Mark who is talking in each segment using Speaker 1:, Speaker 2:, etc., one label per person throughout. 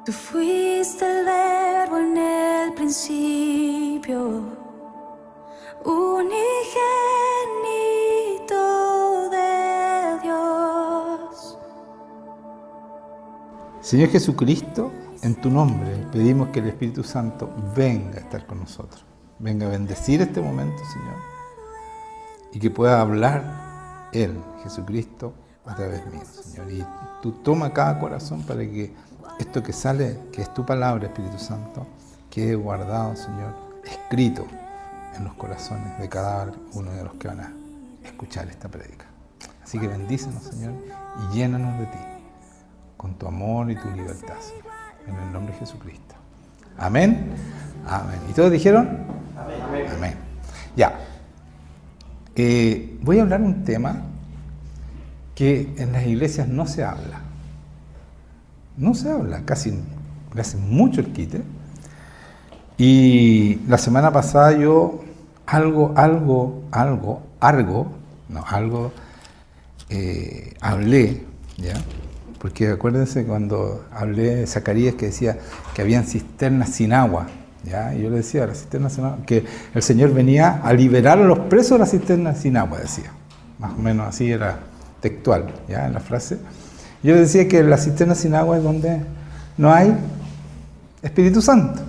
Speaker 1: Tú fuiste el verbo en el principio, unigénito de Dios.
Speaker 2: Señor Jesucristo, en tu nombre pedimos que el Espíritu Santo venga a estar con nosotros, venga a bendecir este momento, Señor, y que pueda hablar Él, Jesucristo, a través mío, Señor. Y tú toma cada corazón para que esto que sale, que es tu palabra, Espíritu Santo, quede guardado, Señor, escrito en los corazones de cada uno de los que van a escuchar esta prédica. Así que bendícenos, Señor, y llénanos de ti, con tu amor y tu libertad, Señor, en el nombre de Jesucristo. Amén. Amén. ¿Y todos dijeron? Amén. Amén. Ya. Voy a hablar un tema que en las iglesias no se habla. No se habla, casi le hacen mucho el quite. Y la semana pasada yo hablé, ¿ya? Porque acuérdense cuando hablé de Zacarías que decía que habían cisternas sin agua, ¿ya? Y yo le decía, las cisternas sin agua, que el Señor venía a liberar a los presos de las cisternas sin agua, decía. Más o menos así era textual, ¿ya? En la frase. Yo decía que la cisterna sin agua es donde no hay Espíritu Santo.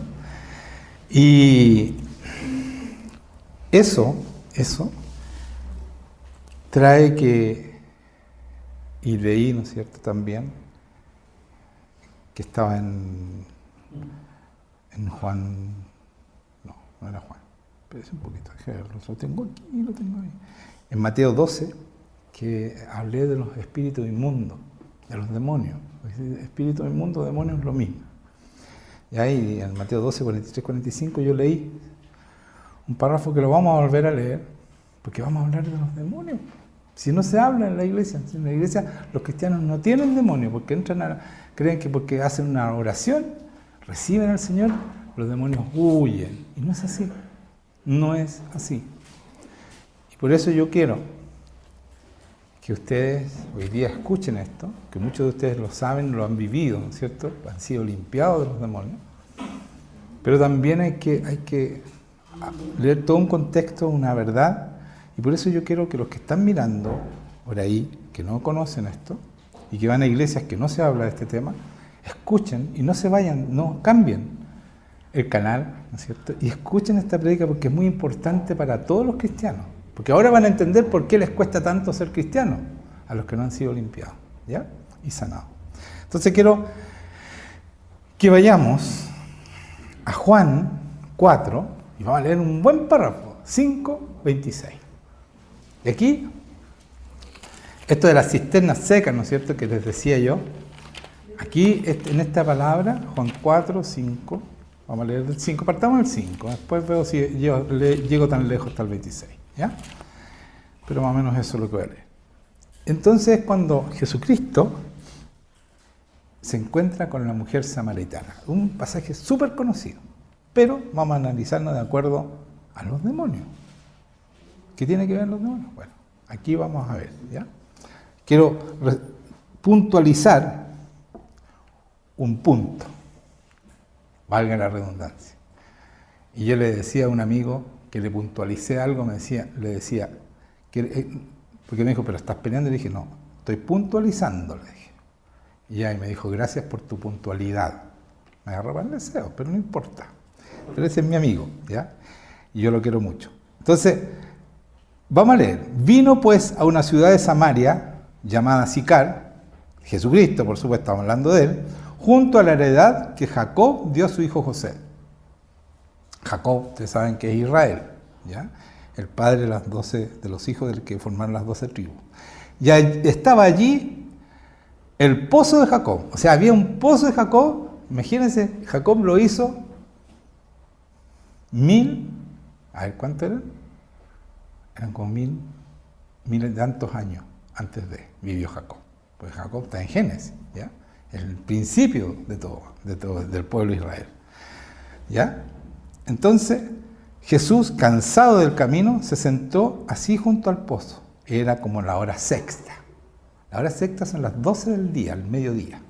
Speaker 2: Y eso trae que, y leí, ¿no es cierto?, también, que estaba en Juan, no era Juan, pero es un poquito, lo tengo aquí, lo tengo ahí. En Mateo 12, que hablé de los espíritus inmundos, de los demonios. Espíritu inmundo, demonios, lo mismo. Y ahí en Mateo 12, 43, 45 yo leí un párrafo que lo vamos a volver a leer, porque vamos a hablar de los demonios. Si no se habla en la iglesia, en la iglesia los cristianos no tienen demonios, porque creen que porque hacen una oración, reciben al Señor, los demonios huyen. Y no es así. No es así. Y por eso yo quiero que ustedes hoy día escuchen esto, que muchos de ustedes lo saben, lo han vivido, ¿no es cierto? Han sido limpiados de los demonios. Pero también hay que leer todo un contexto, una verdad. Y por eso yo quiero que los que están mirando por ahí, que no conocen esto, y que van a iglesias que no se habla de este tema, escuchen y no se vayan, no cambien el canal, ¿no es cierto? Y escuchen esta prédica porque es muy importante para todos los cristianos. Porque ahora van a entender por qué les cuesta tanto ser cristianos a los que no han sido limpiados, ¿ya? Y sanados. Entonces quiero que vayamos a Juan 4 y vamos a leer un buen párrafo, 5:26. Y aquí, esto de las cisternas secas, ¿no es cierto?, que les decía yo, aquí en esta palabra, Juan 4, 5, vamos a leer del 5, partamos del 5, después veo si yo llego tan lejos hasta el 26, ¿ya? Pero más o menos eso es lo que voy a leer. Entonces, cuando Jesucristo se encuentra con la mujer samaritana, un pasaje súper conocido, pero vamos a analizarlo de acuerdo a los demonios. ¿Qué tiene que ver los demonios? Bueno, aquí vamos a ver, ¿ya? Quiero puntualizar un punto, valga la redundancia. Y yo le decía a un amigo que le puntualicé algo, le decía, porque me dijo, pero estás peleando, y le dije, no, estoy puntualizando, le dije. Y ahí me dijo, gracias por tu puntualidad. Me agarró para el deseo, pero no importa. Pero ese es mi amigo, ¿ya? Y yo lo quiero mucho. Entonces, vamos a leer. Vino pues a una ciudad de Samaria, llamada Sicar, Jesucristo, por supuesto, estamos hablando de él, junto a la heredad que Jacob dio a su hijo José. Jacob, ustedes saben que es Israel, ¿ya? El padre de los hijos del que formaron las 12 tribus. Ya estaba allí el pozo de Jacob. O sea, había un pozo de Jacob. Imagínense, Jacob lo hizo 1000, a ver, ¿cuánto eran? Eran como mil y tantos años antes de vivió Jacob. Pues Jacob está en Génesis, ¿ya? El principio de todo, del pueblo de Israel, ¿ya? Entonces, Jesús, cansado del camino, se sentó así junto al pozo. Era como la hora sexta. La hora sexta son las 12 del día, al mediodía.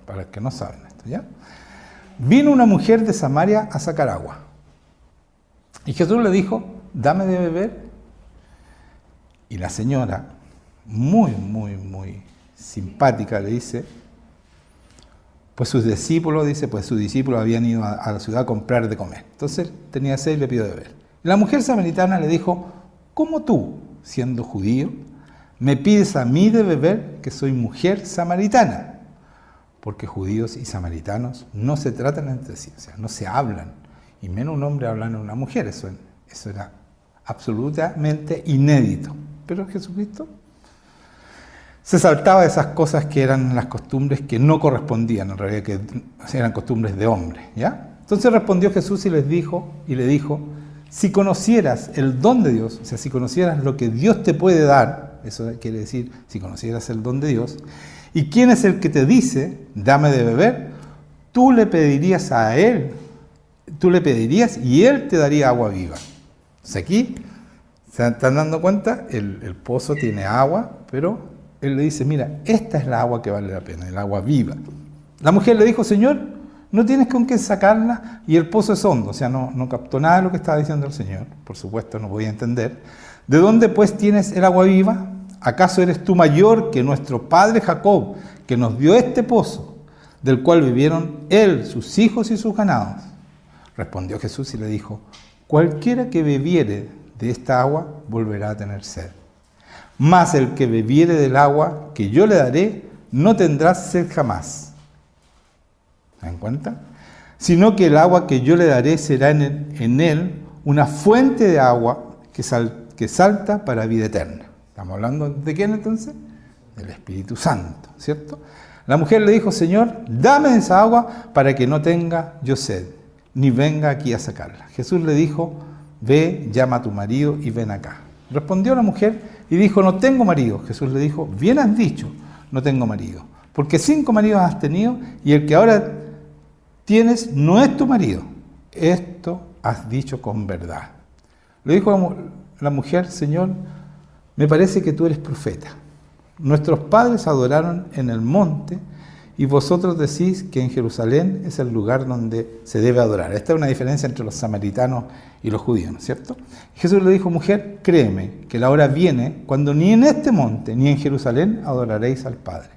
Speaker 2: para los que no saben esto, ¿ya? Vino una mujer de Samaria a sacar agua. Y Jesús le dijo, dame de beber. Y la señora, muy simpática, le dice, pues sus discípulos habían ido a la ciudad a comprar de comer. Entonces tenía sed y le pidió de beber. Y la mujer samaritana le dijo, ¿cómo tú, siendo judío, me pides a mí de beber, que soy mujer samaritana? Porque judíos y samaritanos no se tratan entre sí, o sea, no se hablan, y menos un hombre hablando a una mujer, eso era absolutamente inédito. Pero Jesucristo se saltaba de esas cosas que eran las costumbres que no correspondían, en realidad que eran costumbres de hombre, ¿ya? Entonces respondió Jesús y le dijo, si conocieras el don de Dios, o sea, si conocieras lo que Dios te puede dar, eso quiere decir, si conocieras el don de Dios, ¿y quién es el que te dice, dame de beber? Tú le pedirías a él, y él te daría agua viva. Entonces aquí, ¿se están dando cuenta? El pozo tiene agua, pero él le dice, mira, esta es la agua que vale la pena, el agua viva. La mujer le dijo, Señor, no tienes con qué sacarla y el pozo es hondo. O sea, no captó nada de lo que estaba diciendo el Señor. Por supuesto, no podía entender. ¿De dónde pues tienes el agua viva? ¿Acaso eres tú mayor que nuestro padre Jacob, que nos dio este pozo, del cual vivieron él, sus hijos y sus ganados? Respondió Jesús y le dijo, cualquiera que bebiere de esta agua volverá a tener sed. Mas el que bebiere del agua que yo le daré no tendrá sed jamás. ¿Se dan cuenta? Sino que el agua que yo le daré será en él una fuente de agua que salta para vida eterna. ¿Estamos hablando de quién entonces? Del Espíritu Santo, ¿cierto? La mujer le dijo, Señor, dame esa agua para que no tenga yo sed, ni venga aquí a sacarla. Jesús le dijo, ve, llama a tu marido y ven acá. Respondió la mujer y dijo, no tengo marido. Jesús le dijo, bien has dicho, no tengo marido, porque 5 maridos has tenido y el que ahora tienes no es tu marido. Esto has dicho con verdad. Le dijo la mujer, Señor, me parece que tú eres profeta. Nuestros padres adoraron en el monte y vosotros decís que en Jerusalén es el lugar donde se debe adorar. Esta es una diferencia entre los samaritanos y los judíos, ¿no es cierto? Jesús le dijo, mujer, créeme que la hora viene cuando ni en este monte ni en Jerusalén adoraréis al Padre.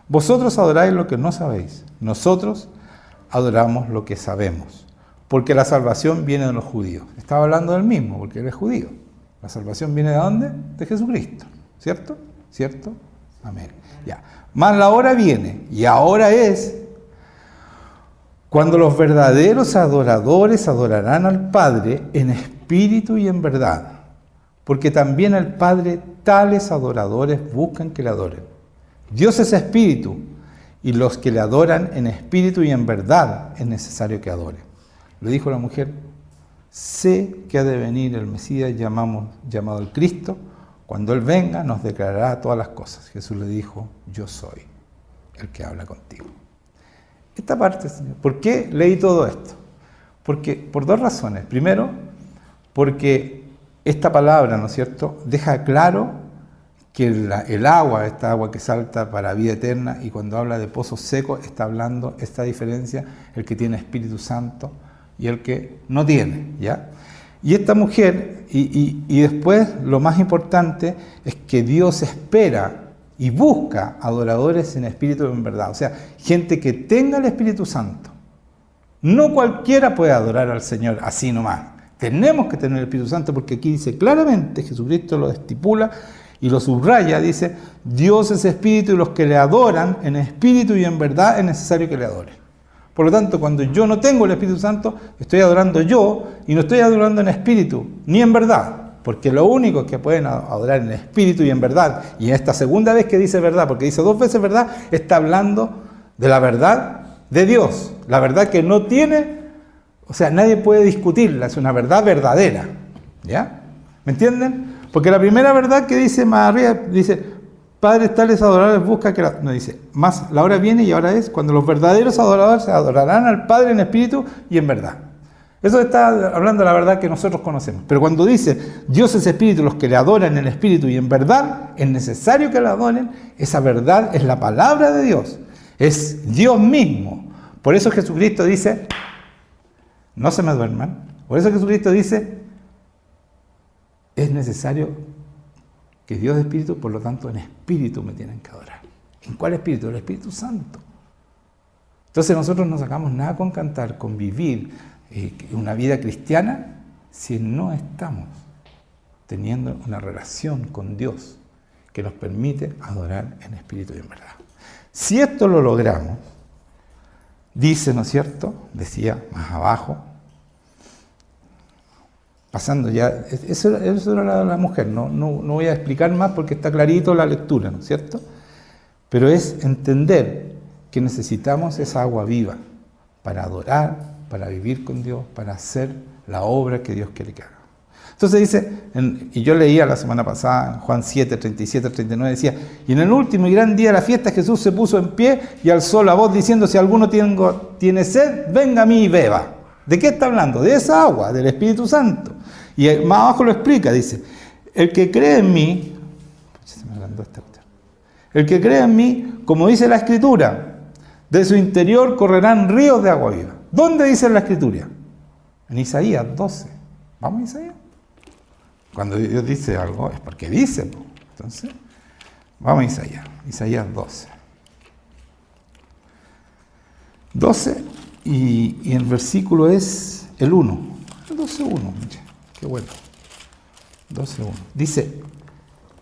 Speaker 2: Vosotros adoráis lo que no sabéis, nosotros adoramos lo que sabemos, porque la salvación viene de los judíos. Estaba hablando del mismo, porque él es judío. La salvación viene ¿de dónde? De Jesucristo, ¿cierto? ¿Cierto? Amén. Ya. Mas la hora viene, y ahora es, cuando los verdaderos adoradores adorarán al Padre en espíritu y en verdad, porque también el Padre tales adoradores buscan que le adoren. Dios es espíritu, y los que le adoran en espíritu y en verdad es necesario que adoren. Le dijo la mujer, sé que ha de venir el Mesías llamado el Cristo. Cuando Él venga nos declarará todas las cosas. Jesús le dijo, yo soy el que habla contigo. Esta parte, Señor, ¿por qué leí todo esto? Porque por 2 razones. Primero, porque esta palabra, ¿no es cierto?, deja claro que el agua, esta agua que salta para vida eterna, y cuando habla de pozos secos, está hablando esta diferencia, el que tiene Espíritu Santo y el que no tiene, ¿ya? Y esta mujer, y después lo más importante es que Dios espera y busca adoradores en espíritu y en verdad, o sea, gente que tenga el Espíritu Santo. No cualquiera puede adorar al Señor así nomás. Tenemos que tener el Espíritu Santo porque aquí dice claramente, Jesucristo lo estipula y lo subraya, dice, Dios es espíritu y los que le adoran en espíritu y en verdad es necesario que le adoren. Por lo tanto, cuando yo no tengo el Espíritu Santo, estoy adorando yo y no estoy adorando en espíritu ni en verdad, porque lo único que pueden adorar en espíritu y en verdad, y en esta segunda vez que dice verdad, porque dice 2 veces verdad, está hablando de la verdad de Dios, la verdad que no tiene, o sea, nadie puede discutirla, es una verdad verdadera, ¿ya? ¿Me entienden? Porque la primera verdad que dice María, dice, padres tales adoradores busca que no dice, más la hora viene y ahora es cuando los verdaderos adoradores adorarán al Padre en espíritu y en verdad. Eso está hablando de la verdad que nosotros conocemos. Pero cuando dice Dios es espíritu, los que le adoran en espíritu y en verdad, es necesario que le adoren, esa verdad es la palabra de Dios. es Dios mismo. Por eso Jesucristo dice, no se me duerman. Por eso Jesucristo dice, es necesario que Dios es espíritu, por lo tanto en espíritu me tienen que adorar. ¿En cuál espíritu? El Espíritu Santo. Entonces nosotros no sacamos nada con cantar, con vivir una vida cristiana, si no estamos teniendo una relación con Dios que nos permite adorar en espíritu y en verdad. Si esto lo logramos, dice, ¿no es cierto?, decía más abajo, pasando ya, eso era la mujer, no voy a explicar más porque está clarito la lectura, ¿no es cierto? Pero es entender que necesitamos esa agua viva para adorar, para vivir con Dios, para hacer la obra que Dios quiere que haga. Entonces dice, y yo leía la semana pasada, en Juan 7, 37, 39, decía, y en el último y gran día de la fiesta Jesús se puso en pie y alzó la voz diciendo, si alguno tiene sed, venga a mí y beba. ¿De qué está hablando? De esa agua, del Espíritu Santo. Y más abajo lo explica, dice, el que cree en mí, el que cree en mí, como dice la Escritura, de su interior correrán ríos de agua viva. ¿Dónde dice la Escritura? En Isaías 12. ¿Vamos a Isaías? Cuando Dios dice algo es porque dice. Entonces, vamos a Isaías. Isaías 12. 12 y el versículo es el 1. El 12.1. Qué bueno. 12.1. Dice,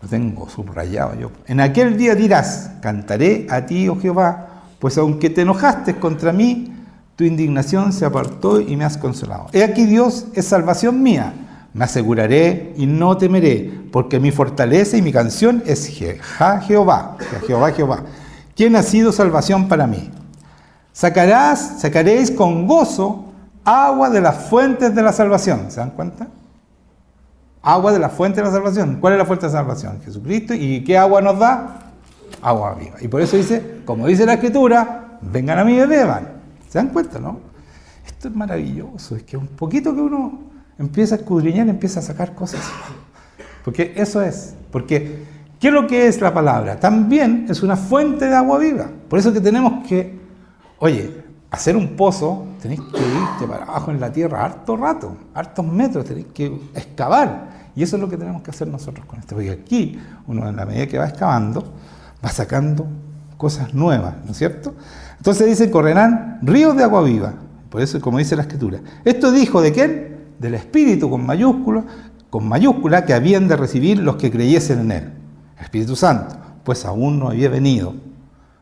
Speaker 2: lo tengo subrayado yo. En aquel día dirás, cantaré a ti, oh Jehová, pues aunque te enojaste contra mí, tu indignación se apartó y me has consolado. He aquí Dios es salvación mía. Me aseguraré y no temeré, porque mi fortaleza y mi canción es Jehová, Jehová, quien ha sido salvación para mí. Sacaréis con gozo agua de las fuentes de la salvación. ¿Se dan cuenta? Agua de la fuente de la salvación. ¿Cuál es la fuente de la salvación? Jesucristo. ¿Y qué agua nos da? Agua viva. Y por eso dice, como dice la Escritura, vengan a mí y beban. ¿Se dan cuenta, no? Esto es maravilloso. Es que un poquito que uno empieza a escudriñar, empieza a sacar cosas. Porque eso es. Porque, ¿qué es lo que es la palabra? También es una fuente de agua viva. Por eso que tenemos que, hacer un pozo, tenéis que irte para abajo en la tierra harto rato, hartos metros, tenéis que excavar. Y eso es lo que tenemos que hacer nosotros con esto. Porque aquí, uno en la medida que va excavando, va sacando cosas nuevas, ¿no es cierto? Entonces dice, correrán ríos de agua viva. Por eso, como dice la Escritura. Esto dijo de quién? Del Espíritu con mayúscula, que habían de recibir los que creyesen en Él. El Espíritu Santo, pues aún no había venido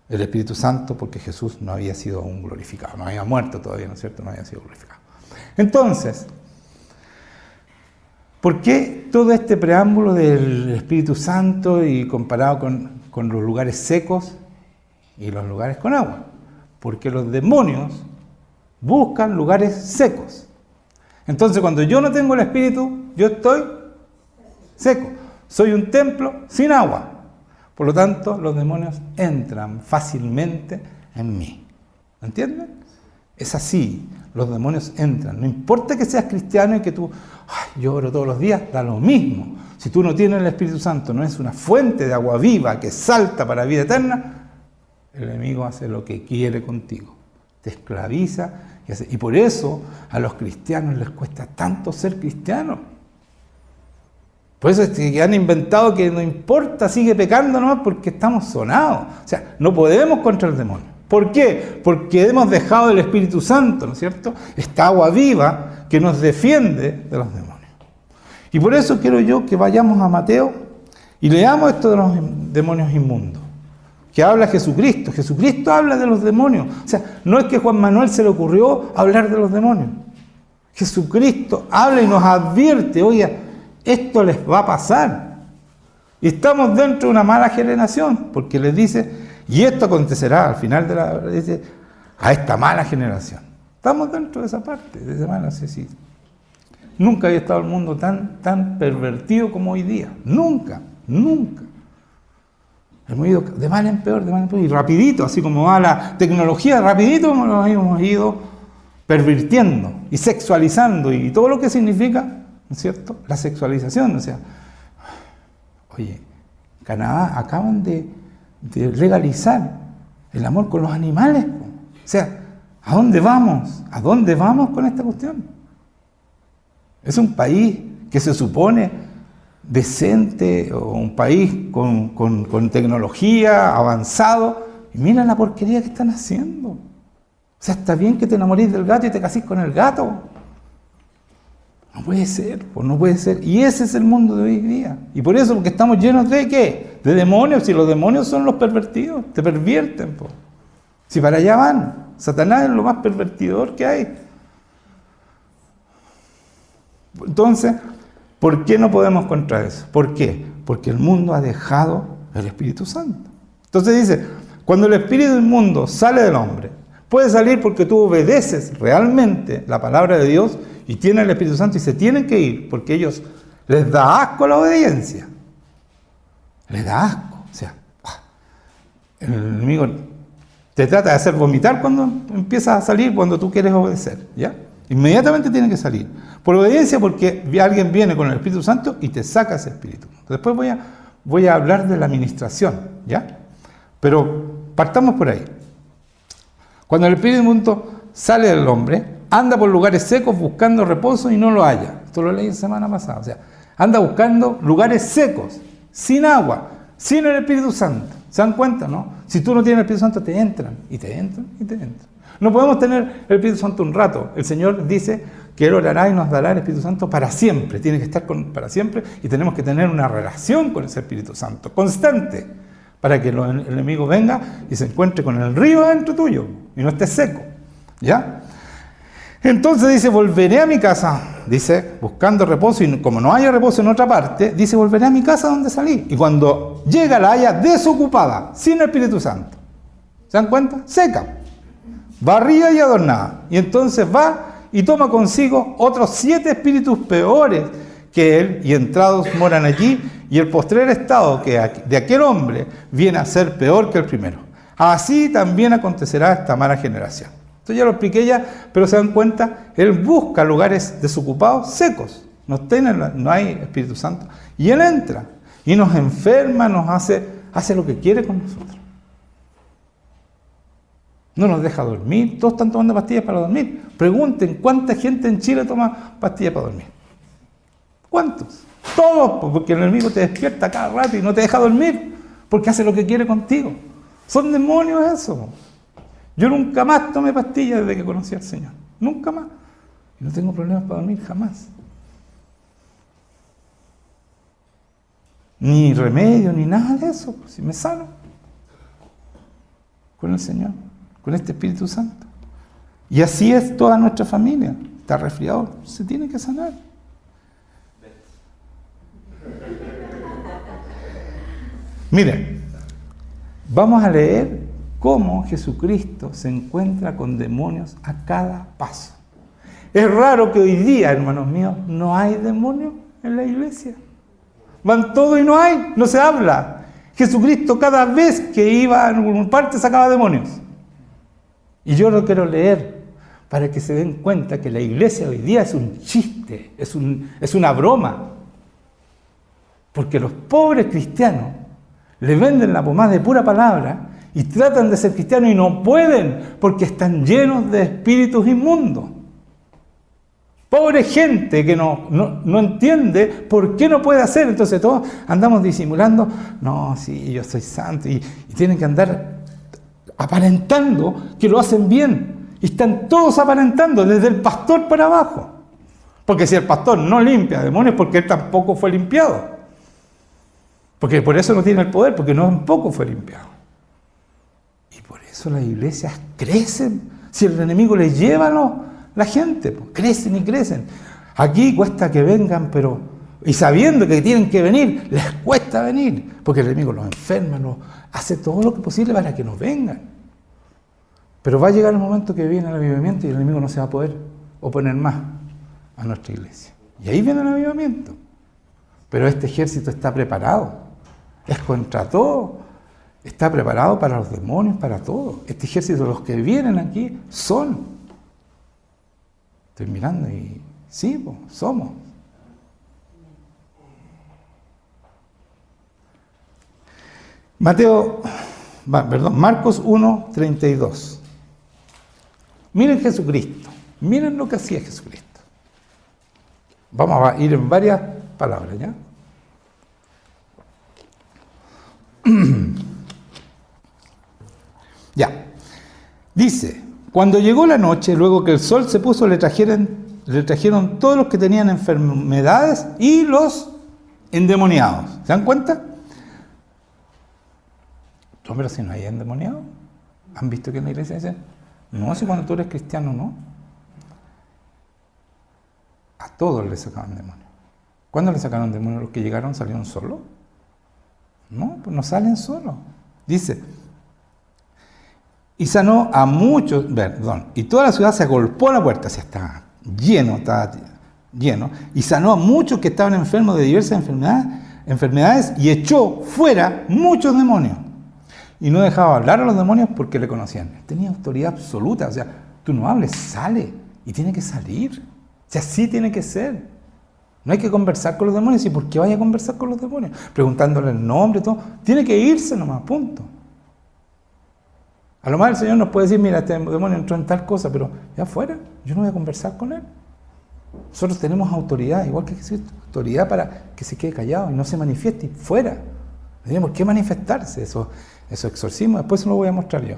Speaker 2: el Espíritu Santo porque Jesús no había sido aún glorificado, no había muerto todavía, ¿no es cierto? No había sido glorificado. Entonces, ¿por qué todo este preámbulo del Espíritu Santo y comparado con los lugares secos y los lugares con agua? Porque los demonios buscan lugares secos. Entonces, cuando yo no tengo el Espíritu, yo estoy seco. Soy un templo sin agua. Por lo tanto, los demonios entran fácilmente en mí. ¿Entienden? Es así. Los demonios entran. No importa que seas cristiano y que tú, yo oro todos los días, da lo mismo. Si tú no tienes el Espíritu Santo, no es una fuente de agua viva que salta para la vida eterna, el enemigo hace lo que quiere contigo. Te esclaviza. Y por eso a los cristianos les cuesta tanto ser cristianos. Por eso es que han inventado que no importa, sigue pecando nomás porque estamos sonados. O sea, no podemos contra el demonio. ¿Por qué? Porque hemos dejado el Espíritu Santo, ¿no es cierto? Esta agua viva que nos defiende de los demonios. Y por eso quiero yo que vayamos a Mateo y leamos esto de los demonios inmundos. Que habla Jesucristo. Jesucristo habla de los demonios. O sea, no es que Juan Manuel se le ocurrió hablar de los demonios. Jesucristo habla y nos advierte, oye, esto les va a pasar. Y estamos dentro de una mala generación, porque les dice, y esto acontecerá al final de la... dice, a esta mala generación. Estamos dentro de esa parte, de esa mala... sí. Nunca había estado el mundo tan pervertido como hoy día. Nunca. Hemos ido de mal en peor, y rapidito, así como va la tecnología, rapidito nos hemos ido pervirtiendo y sexualizando y todo lo que significa, ¿no es cierto?, la sexualización. O sea, Canadá acaban de legalizar el amor con los animales. O sea, ¿a dónde vamos? ¿A dónde vamos con esta cuestión? Es un país que se supone decente, o un país con tecnología avanzado, y mira la porquería que están haciendo. O sea, está bien que te enamorís del gato y te casís con el gato. No puede ser, pues no puede ser. Y ese es el mundo de hoy día. Y por eso, porque estamos llenos de ¿qué? De demonios. Y los demonios son los pervertidos, te pervierten. Pues. Si para allá van, Satanás es lo más pervertidor que hay. Entonces, ¿por qué no podemos contra eso? ¿Por qué? Porque el mundo ha dejado el Espíritu Santo. Entonces dice, cuando el espíritu inmundo sale del hombre, puede salir porque tú obedeces realmente la palabra de Dios y tienen el Espíritu Santo y se tienen que ir porque ellos les da asco la obediencia. Les da asco. O sea, el enemigo te trata de hacer vomitar cuando empiezas a salir, cuando tú quieres obedecer. ¿Ya? Inmediatamente tiene que salir. Por obediencia, porque alguien viene con el Espíritu Santo y te saca ese espíritu. Después voy a hablar de la administración, ¿ya? Pero partamos por ahí. Cuando el espíritu inmundo sale del hombre, anda por lugares secos buscando reposo y no lo halla. Esto lo leí la semana pasada. O sea, anda buscando lugares secos, sin agua, sin el Espíritu Santo. ¿Se dan cuenta, no? Si tú no tienes el Espíritu Santo, te entran, y te entran, y te entran. No podemos tener el Espíritu Santo un rato. El Señor dice que Él orará y nos dará el Espíritu Santo para siempre. Tiene que estar para siempre y tenemos que tener una relación con ese Espíritu Santo, constante, para que el enemigo venga y se encuentre con el río dentro tuyo y no esté seco. ¿Ya? Entonces dice, volveré a mi casa, dice, buscando reposo, y como no haya reposo en otra parte, dice, volveré a mi casa donde salí. Y cuando llega la haya desocupada, sin el Espíritu Santo. ¿Se dan cuenta? Seca. Barrida y adornada. Y entonces va y toma consigo otros 7 espíritus peores que él, y entrados moran allí, y el postrer estado de aquel hombre viene a ser peor que el primero. Así también acontecerá esta mala generación. Esto ya lo expliqué ya, pero se dan cuenta, él busca lugares desocupados, secos, no hay Espíritu Santo, y él entra, y nos enferma, nos hace lo que quiere con nosotros. No nos deja dormir, todos están tomando pastillas para dormir. Pregunten, ¿cuánta gente en Chile toma pastillas para dormir? ¿Cuántos? Todos, porque el enemigo te despierta cada rato y no te deja dormir, porque hace lo que quiere contigo. Son demonios eso. Yo nunca más tomé pastillas desde que conocí al Señor. Nunca más. Y no tengo problemas para dormir jamás. Ni remedio, ni nada de eso. Si me sano con el Señor, con este Espíritu Santo. Y así es toda nuestra familia. Está resfriado, se tiene que sanar. Miren, vamos a leer cómo Jesucristo se encuentra con demonios a cada paso. Es raro que hoy día, hermanos míos, no hay demonios en la iglesia. Van todos y no hay, no se habla. Jesucristo cada vez que iba a alguna parte sacaba demonios. Y yo lo quiero leer para que se den cuenta que la iglesia hoy día es un chiste, es una broma. Porque los pobres cristianos le venden la pomada de pura palabra y tratan de ser cristianos y no pueden porque están llenos de espíritus inmundos. Pobre gente que no entiende por qué no puede hacer. Entonces todos andamos disimulando. No, sí, yo soy santo. Y tienen que andar aparentando que lo hacen bien. Y están todos aparentando, desde el pastor para abajo. Porque si el pastor no limpia demonios, porque él tampoco fue limpiado. Porque por eso no tiene el poder, porque no tampoco fue limpiado. Y por eso las iglesias crecen. Si el enemigo les lleva la gente, pues crecen y crecen. Aquí cuesta que vengan, y sabiendo que tienen que venir, les cuesta venir, porque el enemigo los enferma, hace todo lo que posible para que nos vengan. Pero va a llegar el momento que viene el avivamiento y el enemigo no se va a poder oponer más a nuestra iglesia. Y ahí viene el avivamiento. Pero este ejército está preparado. Es contra todo. Está preparado para los demonios, para todo. Este ejército, los que vienen aquí, son. Estoy mirando y sí, pues, somos. Mateo Marcos 1:32. Miren Jesucristo. Miren lo que hacía Jesucristo. Vamos a ir en varias palabras, ¿ya? Ya. Dice, cuando llegó la noche, luego que el sol se puso, le trajeron todos los que tenían enfermedades y los endemoniados. ¿Se dan cuenta? No, pero si no hay endemoniados. ¿Han visto que en la iglesia dicen, no, si cuando tú eres cristiano no? A todos les sacaban demonios. ¿Cuándo le sacaron demonios? Los que llegaron salieron solos. No, pues no salen solos. Dice, y sanó a muchos, y toda la ciudad se agolpó a la puerta, así estaba lleno, y sanó a muchos que estaban enfermos de diversas enfermedades y echó fuera muchos demonios. Y no dejaba hablar a los demonios porque le conocían. Tenía autoridad absoluta, o sea, tú no hables, sale, y tiene que salir. O sea, así tiene que ser. No hay que conversar con los demonios. ¿Y por qué vaya a conversar con los demonios? Preguntándole el nombre y todo. Tiene que irse nomás, punto. A lo más el Señor nos puede decir, mira, este demonio entró en tal cosa, pero ya fuera, yo no voy a conversar con él. Nosotros tenemos autoridad, igual que Jesucristo, autoridad para que se quede callado y no se manifieste, y fuera. No tiene por qué manifestarse esos exorcismos, después se lo voy a mostrar yo.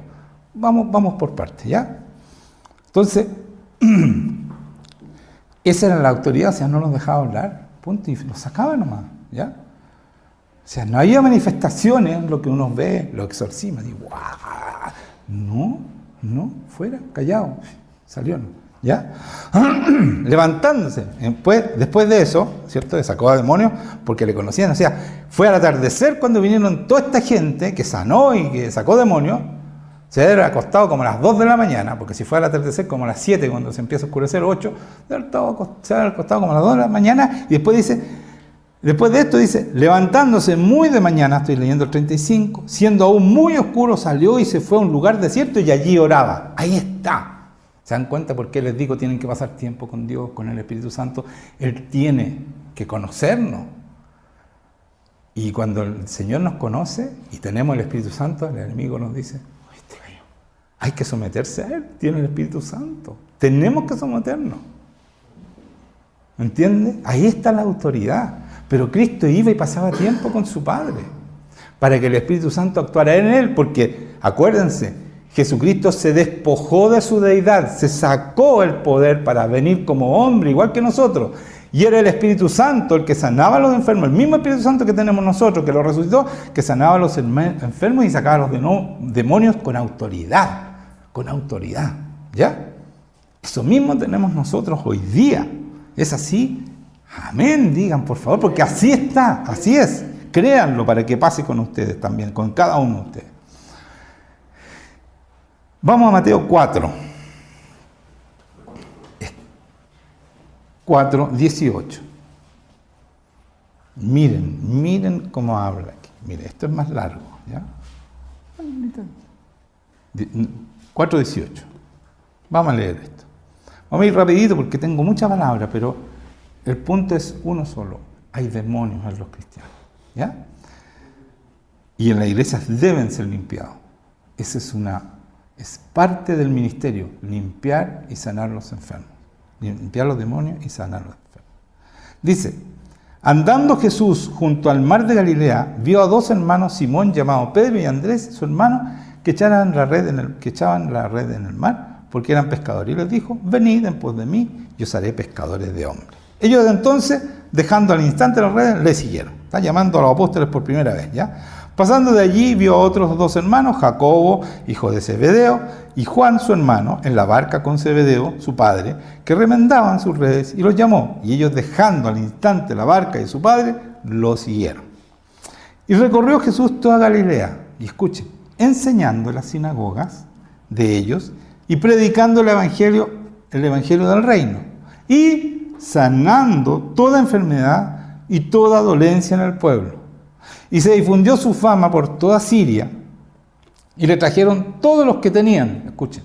Speaker 2: Vamos por partes, ¿ya? Entonces, esa era la autoridad, o sea, no los dejaba hablar, punto, y los sacaba nomás, ¿ya? O sea, no había manifestaciones, lo que uno ve, lo exorcisma, y ¡guau! No, fuera, callado, salió, ¿ya? Levantándose, después de eso, ¿cierto? Le sacó a demonios porque le conocían, o sea, fue al atardecer cuando vinieron toda esta gente que sanó y que sacó demonios. Se debe haber acostado como a las 2 de la mañana, porque si fue al atardecer como a las 7, cuando se empieza a oscurecer, 8, se debe haber acostado como a las 2 de la mañana, y después de esto dice, levantándose muy de mañana, estoy leyendo el 35, siendo aún muy oscuro, salió y se fue a un lugar desierto y allí oraba. Ahí está. ¿Se dan cuenta por qué les digo tienen que pasar tiempo con Dios, con el Espíritu Santo? Él tiene que conocernos. Y cuando el Señor nos conoce y tenemos el Espíritu Santo, el enemigo nos dice, hay que someterse a Él, tiene el Espíritu Santo. Tenemos que someternos. ¿Entiende? Ahí está la autoridad. Pero Cristo iba y pasaba tiempo con su Padre para que el Espíritu Santo actuara en Él, porque, acuérdense, Jesucristo se despojó de su deidad, se sacó el poder para venir como hombre, igual que nosotros. Y era el Espíritu Santo el que sanaba a los enfermos, el mismo Espíritu Santo que tenemos nosotros, que lo resucitó, que sanaba a los enfermos y sacaba a los demonios con autoridad. Con autoridad, ¿ya? Eso mismo tenemos nosotros hoy día. ¿Es así? Amén, digan por favor, porque así está, así es. Créanlo para que pase con ustedes también, con cada uno de ustedes. Vamos a Mateo 4:18. Miren cómo habla aquí. Miren, esto es más largo, ¿ya? 4:18. Vamos a leer esto. Vamos a ir rapidito porque tengo muchas palabras, pero el punto es uno solo. Hay demonios en los cristianos, ¿ya? Y en las iglesias deben ser limpiados. Esa es parte del ministerio, limpiar y sanar los enfermos. Limpiar los demonios y sanar los enfermos. Dice, andando Jesús junto al mar de Galilea, vio a 2 hermanos, Simón llamado Pedro y Andrés, su hermano, que echaban la red en el mar, porque eran pescadores. Y les dijo, venid en pos de mí, y os haré pescadores de hombres. Ellos entonces, dejando al instante las redes, le siguieron. Está llamando a los apóstoles por primera vez, ¿ya? Pasando de allí, vio a otros 2 hermanos, Jacobo, hijo de Zebedeo, y Juan, su hermano, en la barca con Zebedeo, su padre, que remendaban sus redes, y los llamó. Y ellos, dejando al instante la barca y su padre, lo siguieron. Y recorrió Jesús toda Galilea, y escuchen, enseñando en las sinagogas de ellos, y predicando el evangelio del reino, y sanando toda enfermedad y toda dolencia en el pueblo. Y se difundió su fama por toda Siria, y le trajeron todos los que tenían, escuchen,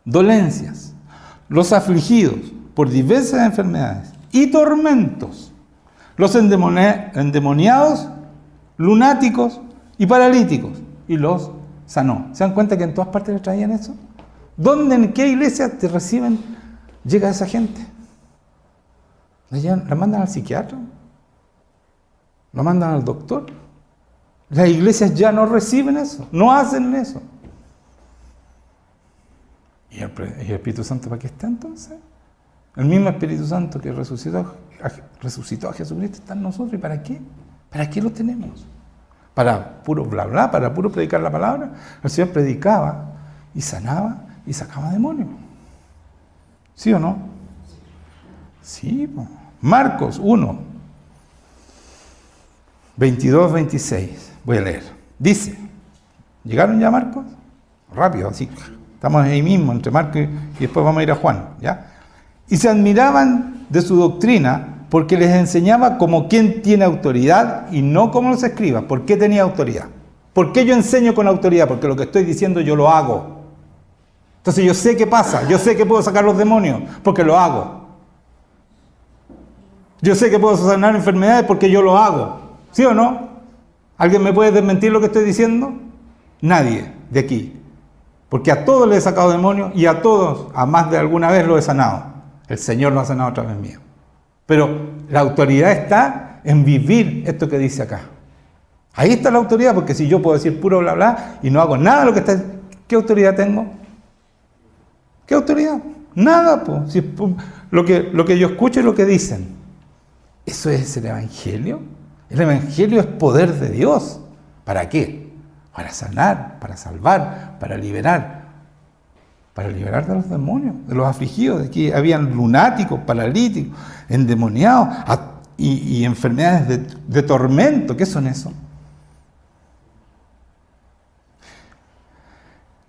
Speaker 2: dolencias, los afligidos por diversas enfermedades y tormentos, los endemoniados, lunáticos y paralíticos, y los sanó. ¿Se dan cuenta que en todas partes le traían eso? ¿Dónde, en qué iglesia te reciben, llega esa gente? La mandan al psiquiatra, la mandan al doctor. Las iglesias ya no reciben eso, no hacen eso. ¿Y el Espíritu Santo para qué está entonces? El mismo Espíritu Santo que resucitó a Jesucristo está en nosotros. ¿Y para qué? ¿Para qué lo tenemos? ¿Para puro bla bla? ¿Para puro predicar la palabra? El Señor predicaba y sanaba y sacaba demonios. ¿Sí o no? Sí. Marcos 1, 22, 26. Voy a leer. Dice, ¿llegaron ya Marcos? Rápido, así. Estamos ahí mismo, entre Marcos y después vamos a ir a Juan, ¿ya? Y se admiraban de su doctrina porque les enseñaba como quien tiene autoridad y no como los escribas. ¿Por qué tenía autoridad? ¿Por qué yo enseño con autoridad? Porque lo que estoy diciendo yo lo hago. Entonces yo sé qué pasa, yo sé que puedo sacar los demonios porque lo hago. Yo sé que puedo sanar enfermedades porque yo lo hago. ¿Sí o no? ¿Alguien me puede desmentir lo que estoy diciendo? Nadie de aquí. Porque a todos les he sacado demonios y a todos, a más de alguna vez lo he sanado. El Señor lo ha sanado a través mío. Pero la autoridad está en vivir esto que dice acá. Ahí está la autoridad, porque si yo puedo decir puro bla bla y no hago nada de lo que está, ¿qué autoridad tengo? ¿Qué autoridad? Nada, pues. Si lo que yo escucho es lo que dicen. ¿Eso es el Evangelio? El Evangelio es poder de Dios. ¿Para qué? Para sanar, para salvar, para liberar de los demonios, de los afligidos, de que habían lunáticos, paralíticos, endemoniados y enfermedades de tormento. ¿Qué son eso?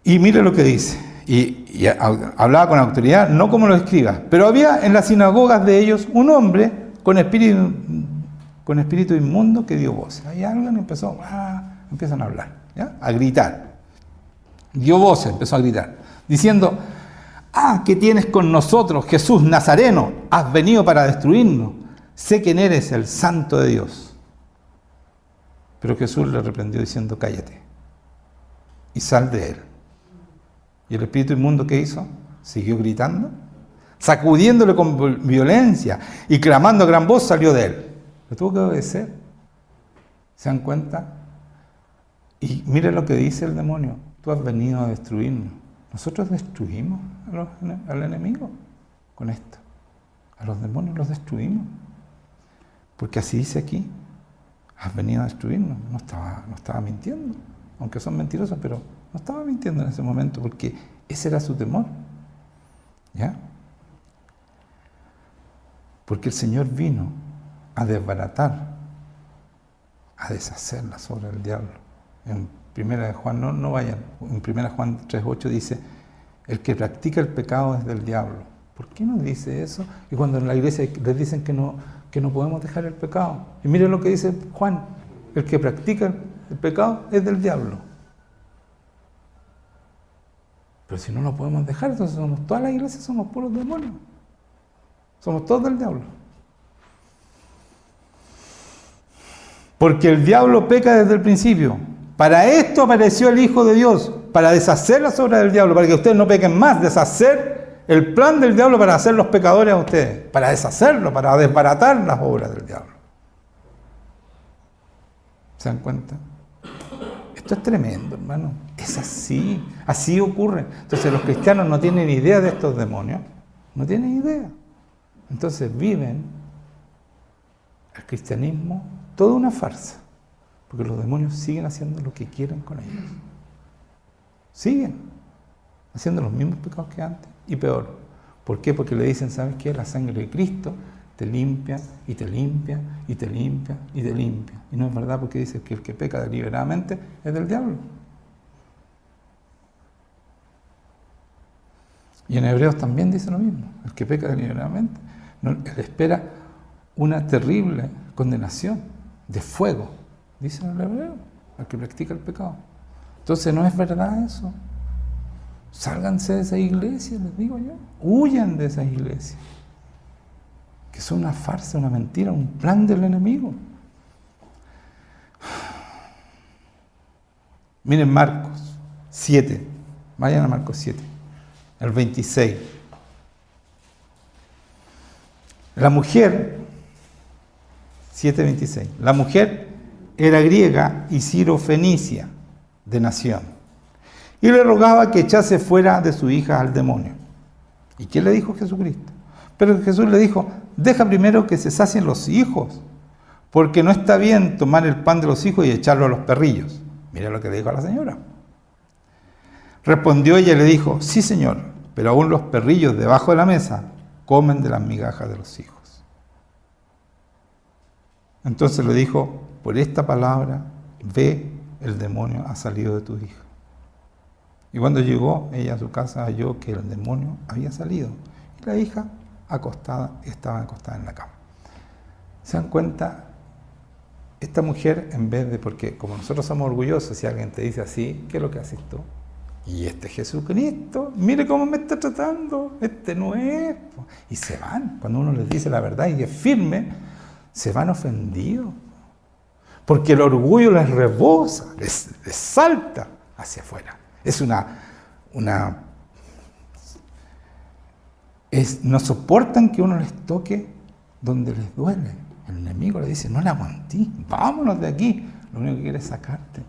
Speaker 2: Y mire lo que dice, y hablaba con autoridad, no como los escribas, pero había en las sinagogas de ellos un hombre con espíritu inmundo que dio voces. Ahí alguien empiezan a hablar, ¿ya? A gritar. Dio voces, empezó a gritar, diciendo, ¿qué tienes con nosotros, Jesús Nazareno? Has venido para destruirnos. Sé quién eres, el Santo de Dios. Pero Jesús le reprendió diciendo, cállate y sal de él. ¿Y el espíritu inmundo qué hizo? Siguió gritando, sacudiéndole con violencia y clamando a gran voz salió de él. Le tuvo que obedecer. ¿Se dan cuenta? Y mire lo que dice el demonio. Tú has venido a destruirnos. Nosotros destruimos al enemigo con esto. A los demonios los destruimos. Porque así dice aquí. Has venido a destruirnos. No estaba mintiendo. Aunque son mentirosos, pero no estaba mintiendo en ese momento porque ese era su temor. ¿Ya? Porque el Señor vino a desbaratar, a deshacer las obras del diablo. En Primera de Juan, no vayan, en Primera Juan 3:8 dice, el que practica el pecado es del diablo. ¿Por qué nos dice eso? Y cuando en la iglesia les dicen que no podemos dejar el pecado. Y miren lo que dice Juan, el que practica el pecado es del diablo. Pero si no lo podemos dejar, entonces todas las iglesias somos puros demonios. Somos todos del diablo. Porque el diablo peca desde el principio. Para esto apareció el Hijo de Dios, para deshacer las obras del diablo, para que ustedes no pequen más, deshacer el plan del diablo para hacer los pecadores a ustedes, para deshacerlo, para desbaratar las obras del diablo. ¿Se dan cuenta? Esto es tremendo, hermano. Es así ocurre. Entonces los cristianos no tienen idea de estos demonios, no tienen idea. Entonces viven el cristianismo toda una farsa, porque los demonios siguen haciendo lo que quieren con ellos. Siguen haciendo los mismos pecados que antes y peor. ¿Por qué? Porque le dicen, ¿sabes qué? La sangre de Cristo te limpia y te limpia y te limpia y te limpia. Y no es verdad, porque dice que el que peca deliberadamente es del diablo. Y en Hebreos también dice lo mismo. El que peca deliberadamente, él espera una terrible condenación de fuego, dice en el Hebreo, al que practica el pecado. Entonces no es verdad eso. Sálganse de esa iglesia, les digo yo. Huyan de esas iglesias, que son una farsa, una mentira, un plan del enemigo. Miren Marcos 7. Vayan a Marcos 7, el 26. La mujer, 7:26, la mujer era griega y sirofenicia de nación, y le rogaba que echase fuera de su hija al demonio. ¿Y qué le dijo Jesucristo? Pero Jesús le dijo, deja primero que se sacien los hijos, porque no está bien tomar el pan de los hijos y echarlo a los perrillos. Mira lo que le dijo a la señora. Respondió ella y le dijo, sí, Señor, pero aún los perrillos debajo de la mesa comen de las migajas de los hijos. Entonces le dijo, por esta palabra, ve, el demonio ha salido de tu hija. Y cuando llegó ella a su casa, halló que el demonio había salido. Y la hija estaba acostada en la cama. ¿Se dan cuenta? Esta mujer, en vez de, porque como nosotros somos orgullosos, si alguien te dice así, ¿qué es lo que haces tú? Y este Jesucristo, mire cómo me está tratando, este no es. Y se van, cuando uno les dice la verdad y es firme, se van ofendidos. Porque el orgullo les rebosa, les salta hacia afuera. Es no soportan que uno les toque donde les duele. El enemigo le dice, no la aguantí, vámonos de aquí. Lo único que quiere es sacarte.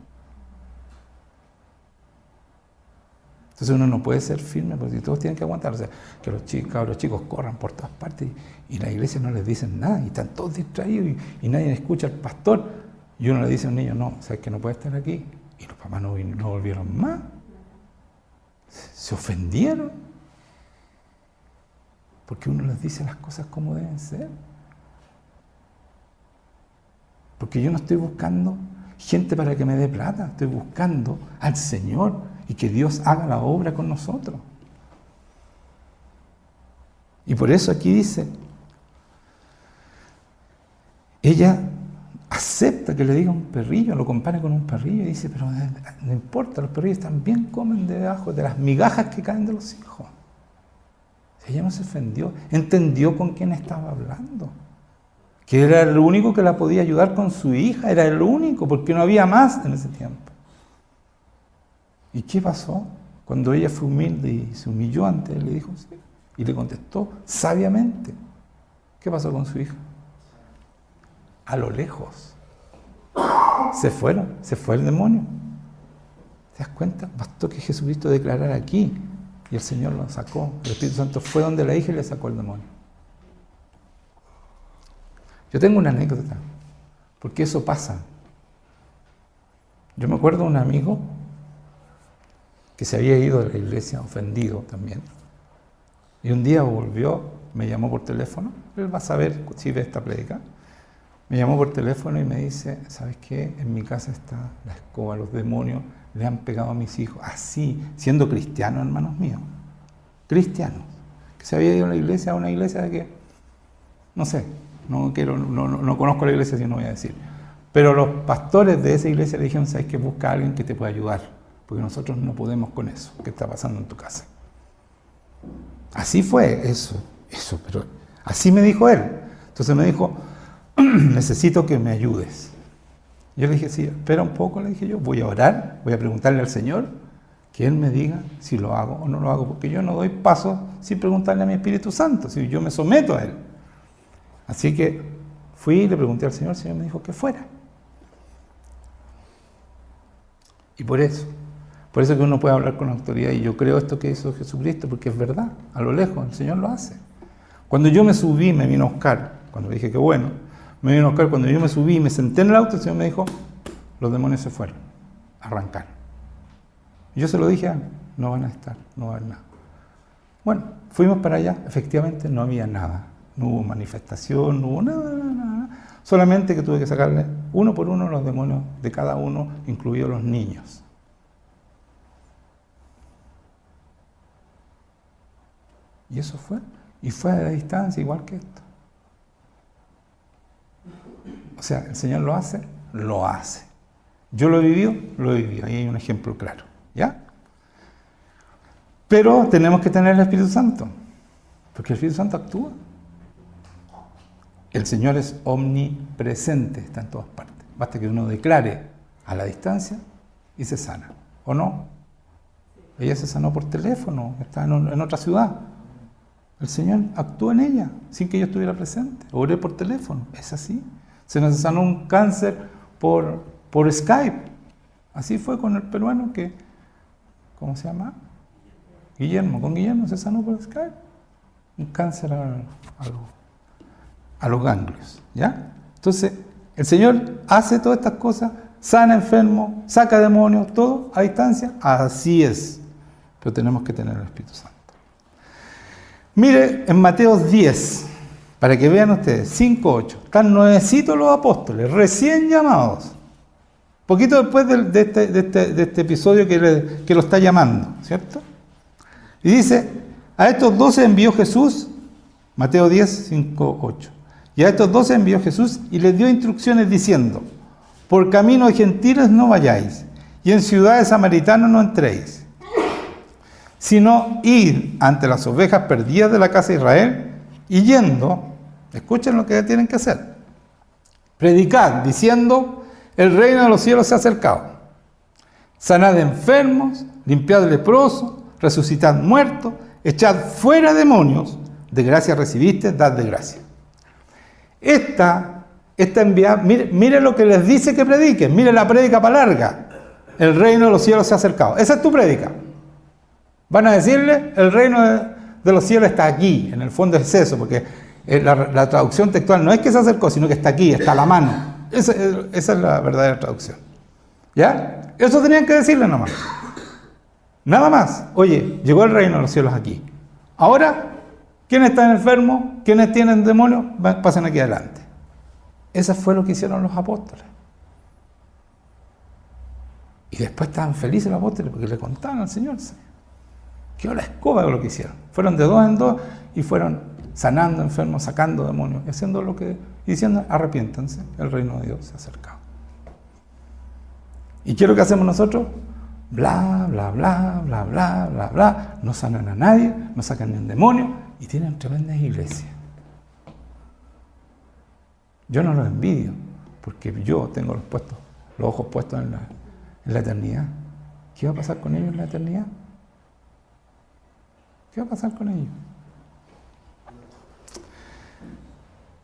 Speaker 2: Entonces uno no puede ser firme porque todos tienen que aguantar. O sea, que los chicos corran por todas partes y la iglesia no les dicen nada y están todos distraídos y nadie escucha al pastor. Y uno le dice a un niño, no, sabes que no puede estar aquí. Y los papás no volvieron más. Se ofendieron. Porque uno les dice las cosas como deben ser. Porque yo no estoy buscando gente para que me dé plata, estoy buscando al Señor y que Dios haga la obra con nosotros. Y por eso aquí dice, ella acepta que le diga un perrillo, lo compare con un perrillo y dice, pero no importa, los perrillos también comen debajo de las migajas que caen de los hijos. Ella no se ofendió, entendió con quién estaba hablando. Que era el único que la podía ayudar con su hija, era el único, porque no había más en ese tiempo. ¿Y qué pasó? Cuando ella fue humilde y se humilló ante él, le dijo sí, y le contestó sabiamente. ¿Qué pasó con su hija? A lo lejos. Se fue el demonio. ¿Te das cuenta? Bastó que Jesucristo declarara aquí, y el Señor lo sacó. El Espíritu Santo fue donde la hija y le sacó el demonio. Yo tengo una anécdota, porque eso pasa. Yo me acuerdo de un amigo que se había ido de la iglesia ofendido también. Y un día volvió, me llamó por teléfono, él va a saber si ve esta prédica. Me llamó por teléfono y me dice, ¿sabes qué? En mi casa está la escoba, los demonios le han pegado a mis hijos. Así, siendo cristiano, hermanos míos. Cristianos. Que se había ido a la iglesia, a una iglesia de que, no sé, no conozco la iglesia, así no voy a decir. Pero los pastores de esa iglesia le dijeron, ¿sabes qué? Busca a alguien que te pueda ayudar, porque nosotros no podemos con eso que está pasando en tu casa. Así fue eso, pero así me dijo él. Entonces me dijo, necesito que me ayudes. Yo le dije, sí, espera un poco, le dije yo, voy a orar, voy a preguntarle al Señor, que Él me diga si lo hago o no lo hago, porque yo no doy paso sin preguntarle a mi Espíritu Santo, si yo me someto a Él. Así que fui y le pregunté al Señor, el Señor me dijo que fuera. Y por eso que uno puede hablar con autoridad, y yo creo esto que hizo Jesucristo, porque es verdad, a lo lejos, el Señor lo hace. Cuando yo me subí, me vino Oscar, cuando le dije que bueno, me vino Oscar, cuando yo me subí y me senté en el auto, el Señor me dijo, los demonios se fueron, arrancaron. Y yo se lo dije a él, no van a estar, no va a haber nada. Bueno, fuimos para allá, efectivamente no había nada. No hubo manifestación, no hubo nada. Solamente que tuve que sacarle uno por uno los demonios de cada uno, incluidos los niños. Y eso fue. Y fue a la distancia, igual que esto. O sea, el Señor lo hace, lo hace. Yo lo he vivido, lo he vivido. Ahí hay un ejemplo claro. ¿Ya? Pero tenemos que tener el Espíritu Santo. Porque el Espíritu Santo actúa. El Señor es omnipresente, está en todas partes. Basta que uno declare a la distancia y se sana. ¿O no? Ella se sanó por teléfono, estaba en otra ciudad. El Señor actuó en ella sin que yo estuviera presente. Oré por teléfono, es así. Se nos sanó un cáncer por Skype. Así fue con el peruano que, ¿cómo se llama? Guillermo. Con Guillermo se sanó por Skype. Un cáncer a los ganglios, ¿ya? Entonces, el Señor hace todas estas cosas, sana enfermos, saca demonios, todo a distancia. Así es. Pero tenemos que tener el Espíritu Santo. Mire, en Mateo 10, para que vean ustedes, 5:8, están nuevecitos los apóstoles, recién llamados. Poquito después de este episodio que lo está llamando, ¿cierto? Y dice, a estos 12 envió Jesús, Mateo 10, 5:8. Y a estos 12 envió Jesús y les dio instrucciones diciendo, por caminos gentiles no vayáis, y en ciudades samaritanas no entréis, sino id ante las ovejas perdidas de la casa de Israel, y yendo, escuchen lo que tienen que hacer, predicad diciendo, el reino de los cielos se ha acercado, sanad enfermos, limpiad leprosos, resucitad muertos, echad fuera demonios, de gracia recibiste, dad de gracia. Esta enviada, mire lo que les dice que prediquen, mire la prédica para larga, el reino de los cielos se ha acercado, esa es tu prédica. Van a decirle, el reino de los cielos está aquí, en el fondo es eso, porque la traducción textual no es que se acercó, sino que está aquí, está a la mano. Esa es la verdadera traducción. ¿Ya? Eso tenían que decirle nomás. Nada más. Oye, llegó el reino de los cielos aquí. Ahora, ¿quiénes están enfermos? ¿Quiénes tienen demonios? Pasen aquí adelante. Eso fue lo que hicieron los apóstoles. Y después estaban felices los apóstoles porque le contaban al Señor. Quedó la escoba de lo que hicieron. Fueron de 2 en 2 y fueron sanando enfermos, sacando demonios, y haciendo lo que, y diciendo, arrepiéntanse, el reino de Dios se ha acercado. ¿Y qué es lo que hacemos nosotros? Bla, bla, bla, bla, bla, bla, bla. No sanan a nadie, no sacan ni un demonio, y tienen tremendas iglesias. Yo no los envidio, porque yo tengo los ojos puestos en la eternidad. ¿Qué va a pasar con ellos en la eternidad? ¿Qué va a pasar con ellos?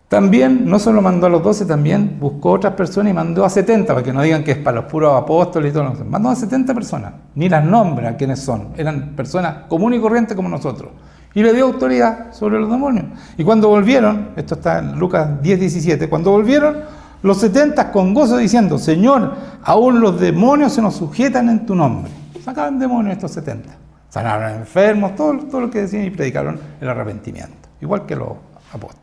Speaker 2: También, no solo mandó a los 12, también buscó otras personas y mandó a 70, para que no digan que es para los puros apóstoles y todo. Mandó a 70 personas, ni las nombra quiénes son, eran personas comunes y corrientes como nosotros. Y le dio autoridad sobre los demonios. Y cuando volvieron, esto está en Lucas 10, 17, cuando volvieron, los 70 con gozo diciendo, Señor, aún los demonios se nos sujetan en tu nombre. Sacaban demonios estos 70. Sanaron a enfermos, todo lo que decían y predicaron el arrepentimiento, igual que los apóstoles.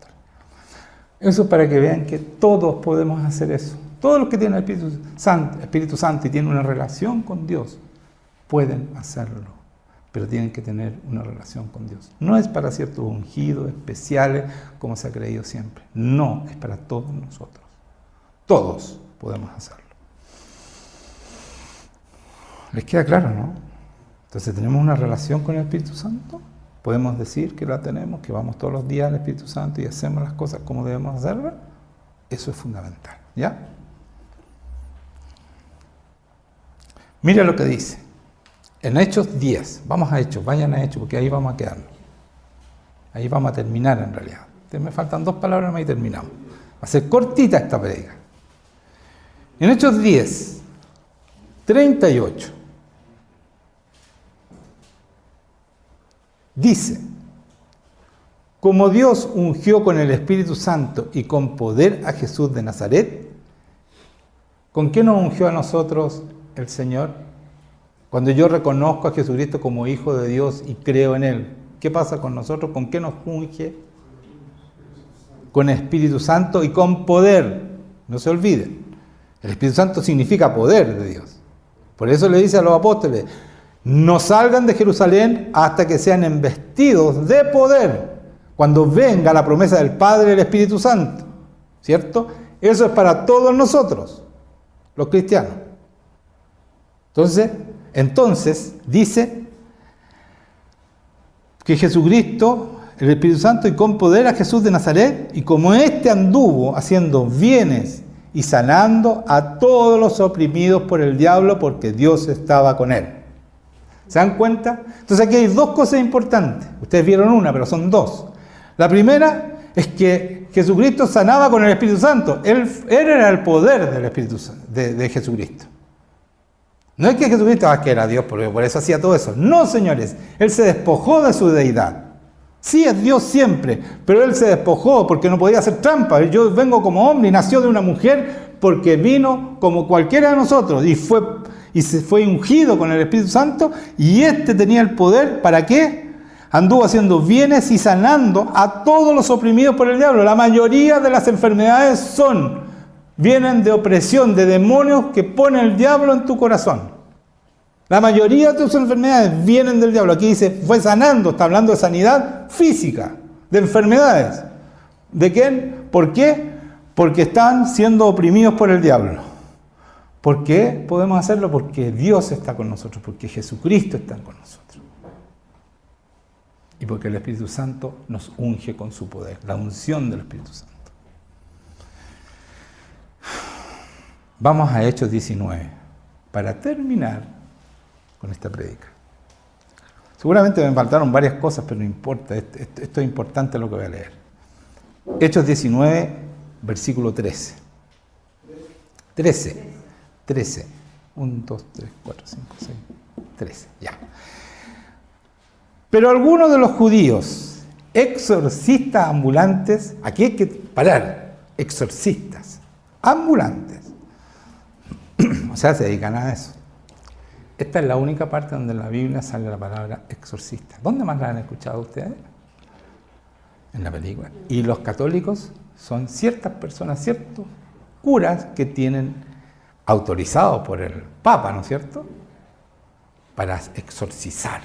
Speaker 2: Eso es para que vean que todos podemos hacer eso. Todos los que tienen el Espíritu Santo y tienen una relación con Dios, pueden hacerlo, pero tienen que tener una relación con Dios. No es para ciertos ungidos especiales, como se ha creído siempre. No, es para todos nosotros. Todos podemos hacerlo. ¿Les queda claro, no? Entonces, ¿tenemos una relación con el Espíritu Santo? ¿Podemos decir que la tenemos, que vamos todos los días al Espíritu Santo y hacemos las cosas como debemos hacerlas? Eso es fundamental, ¿ya? Mira lo que dice. En Hechos 10, vamos a Hechos, vayan a Hechos, porque ahí vamos a quedarnos. Ahí vamos a terminar en realidad. Me faltan 2 palabras más y terminamos. Va a ser cortita esta predica. En Hechos 10, 38. Dice, como Dios ungió con el Espíritu Santo y con poder a Jesús de Nazaret, ¿con qué nos ungió a nosotros el Señor? Cuando yo reconozco a Jesucristo como Hijo de Dios y creo en Él, ¿qué pasa con nosotros? ¿Con qué nos unge? Con el Espíritu Santo y con poder. No se olviden, el Espíritu Santo significa poder de Dios. Por eso le dice a los apóstoles, no salgan de Jerusalén hasta que sean embestidos de poder, cuando venga la promesa del Padre y del Espíritu Santo, ¿cierto? Eso es para todos nosotros, los cristianos. Entonces dice que Jesucristo, el Espíritu Santo, y con poder a Jesús de Nazaret, y como éste anduvo haciendo bienes y sanando a todos los oprimidos por el diablo, porque Dios estaba con él. ¿Se dan cuenta? Entonces aquí hay dos cosas importantes. Ustedes vieron una, pero son dos. La primera es que Jesucristo sanaba con el Espíritu Santo. Él era el poder del Espíritu de Jesucristo. No es que Jesucristo, que era Dios, porque por eso hacía todo eso. No, señores, Él se despojó de su deidad. Sí, es Dios siempre, pero Él se despojó porque no podía hacer trampa. Yo vengo como hombre y nació de una mujer porque vino como cualquiera de nosotros y se fue ungido con el Espíritu Santo, y tenía el poder, ¿para qué? Anduvo haciendo bienes y sanando a todos los oprimidos por el diablo. La mayoría de las enfermedades vienen de opresión, de demonios que pone el diablo en tu corazón. La mayoría de tus enfermedades vienen del diablo. Aquí dice, fue sanando, está hablando de sanidad física, de enfermedades. ¿De quién? ¿Por qué? Porque están siendo oprimidos por el diablo. ¿Por qué podemos hacerlo? Porque Dios está con nosotros, porque Jesucristo está con nosotros. Y porque el Espíritu Santo nos unge con su poder, la unción del Espíritu Santo. Vamos a Hechos 19, para terminar con esta prédica. Seguramente me faltaron varias cosas, pero no importa, esto es importante lo que voy a leer. Hechos 19, versículo 13. 13. 1, 2, 3, 4, 5, 6, 13, ya. Pero algunos de los judíos, exorcistas ambulantes, aquí hay que parar, exorcistas ambulantes, o sea, se dedican a eso. Esta es la única parte donde en la Biblia sale la palabra exorcista. ¿Dónde más la han escuchado ustedes? En la película. Y los católicos son ciertas personas, ciertos curas que tienen autorizados por el Papa, ¿no es cierto?, para exorcizar.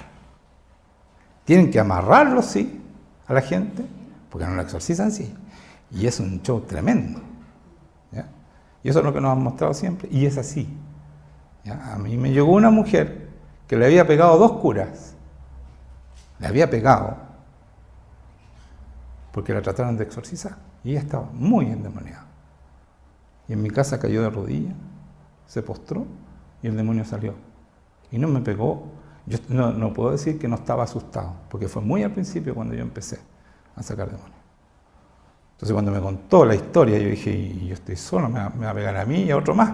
Speaker 2: Tienen que amarrarlo, sí, a la gente, porque no lo exorcizan, sí. Y es un show tremendo, ¿ya? Y eso es lo que nos han mostrado siempre, y es así, ¿ya? A mí me llegó una mujer que le había pegado 2 curas. Le había pegado porque la trataron de exorcizar. Y ella estaba muy endemoniada. Y en mi casa cayó de rodillas, se postró y el demonio salió. Y no me pegó. Yo no puedo decir que no estaba asustado, porque fue muy al principio cuando yo empecé a sacar demonios. Entonces cuando me contó la historia, yo dije, y yo estoy solo, me va a pegar a mí y a otro más.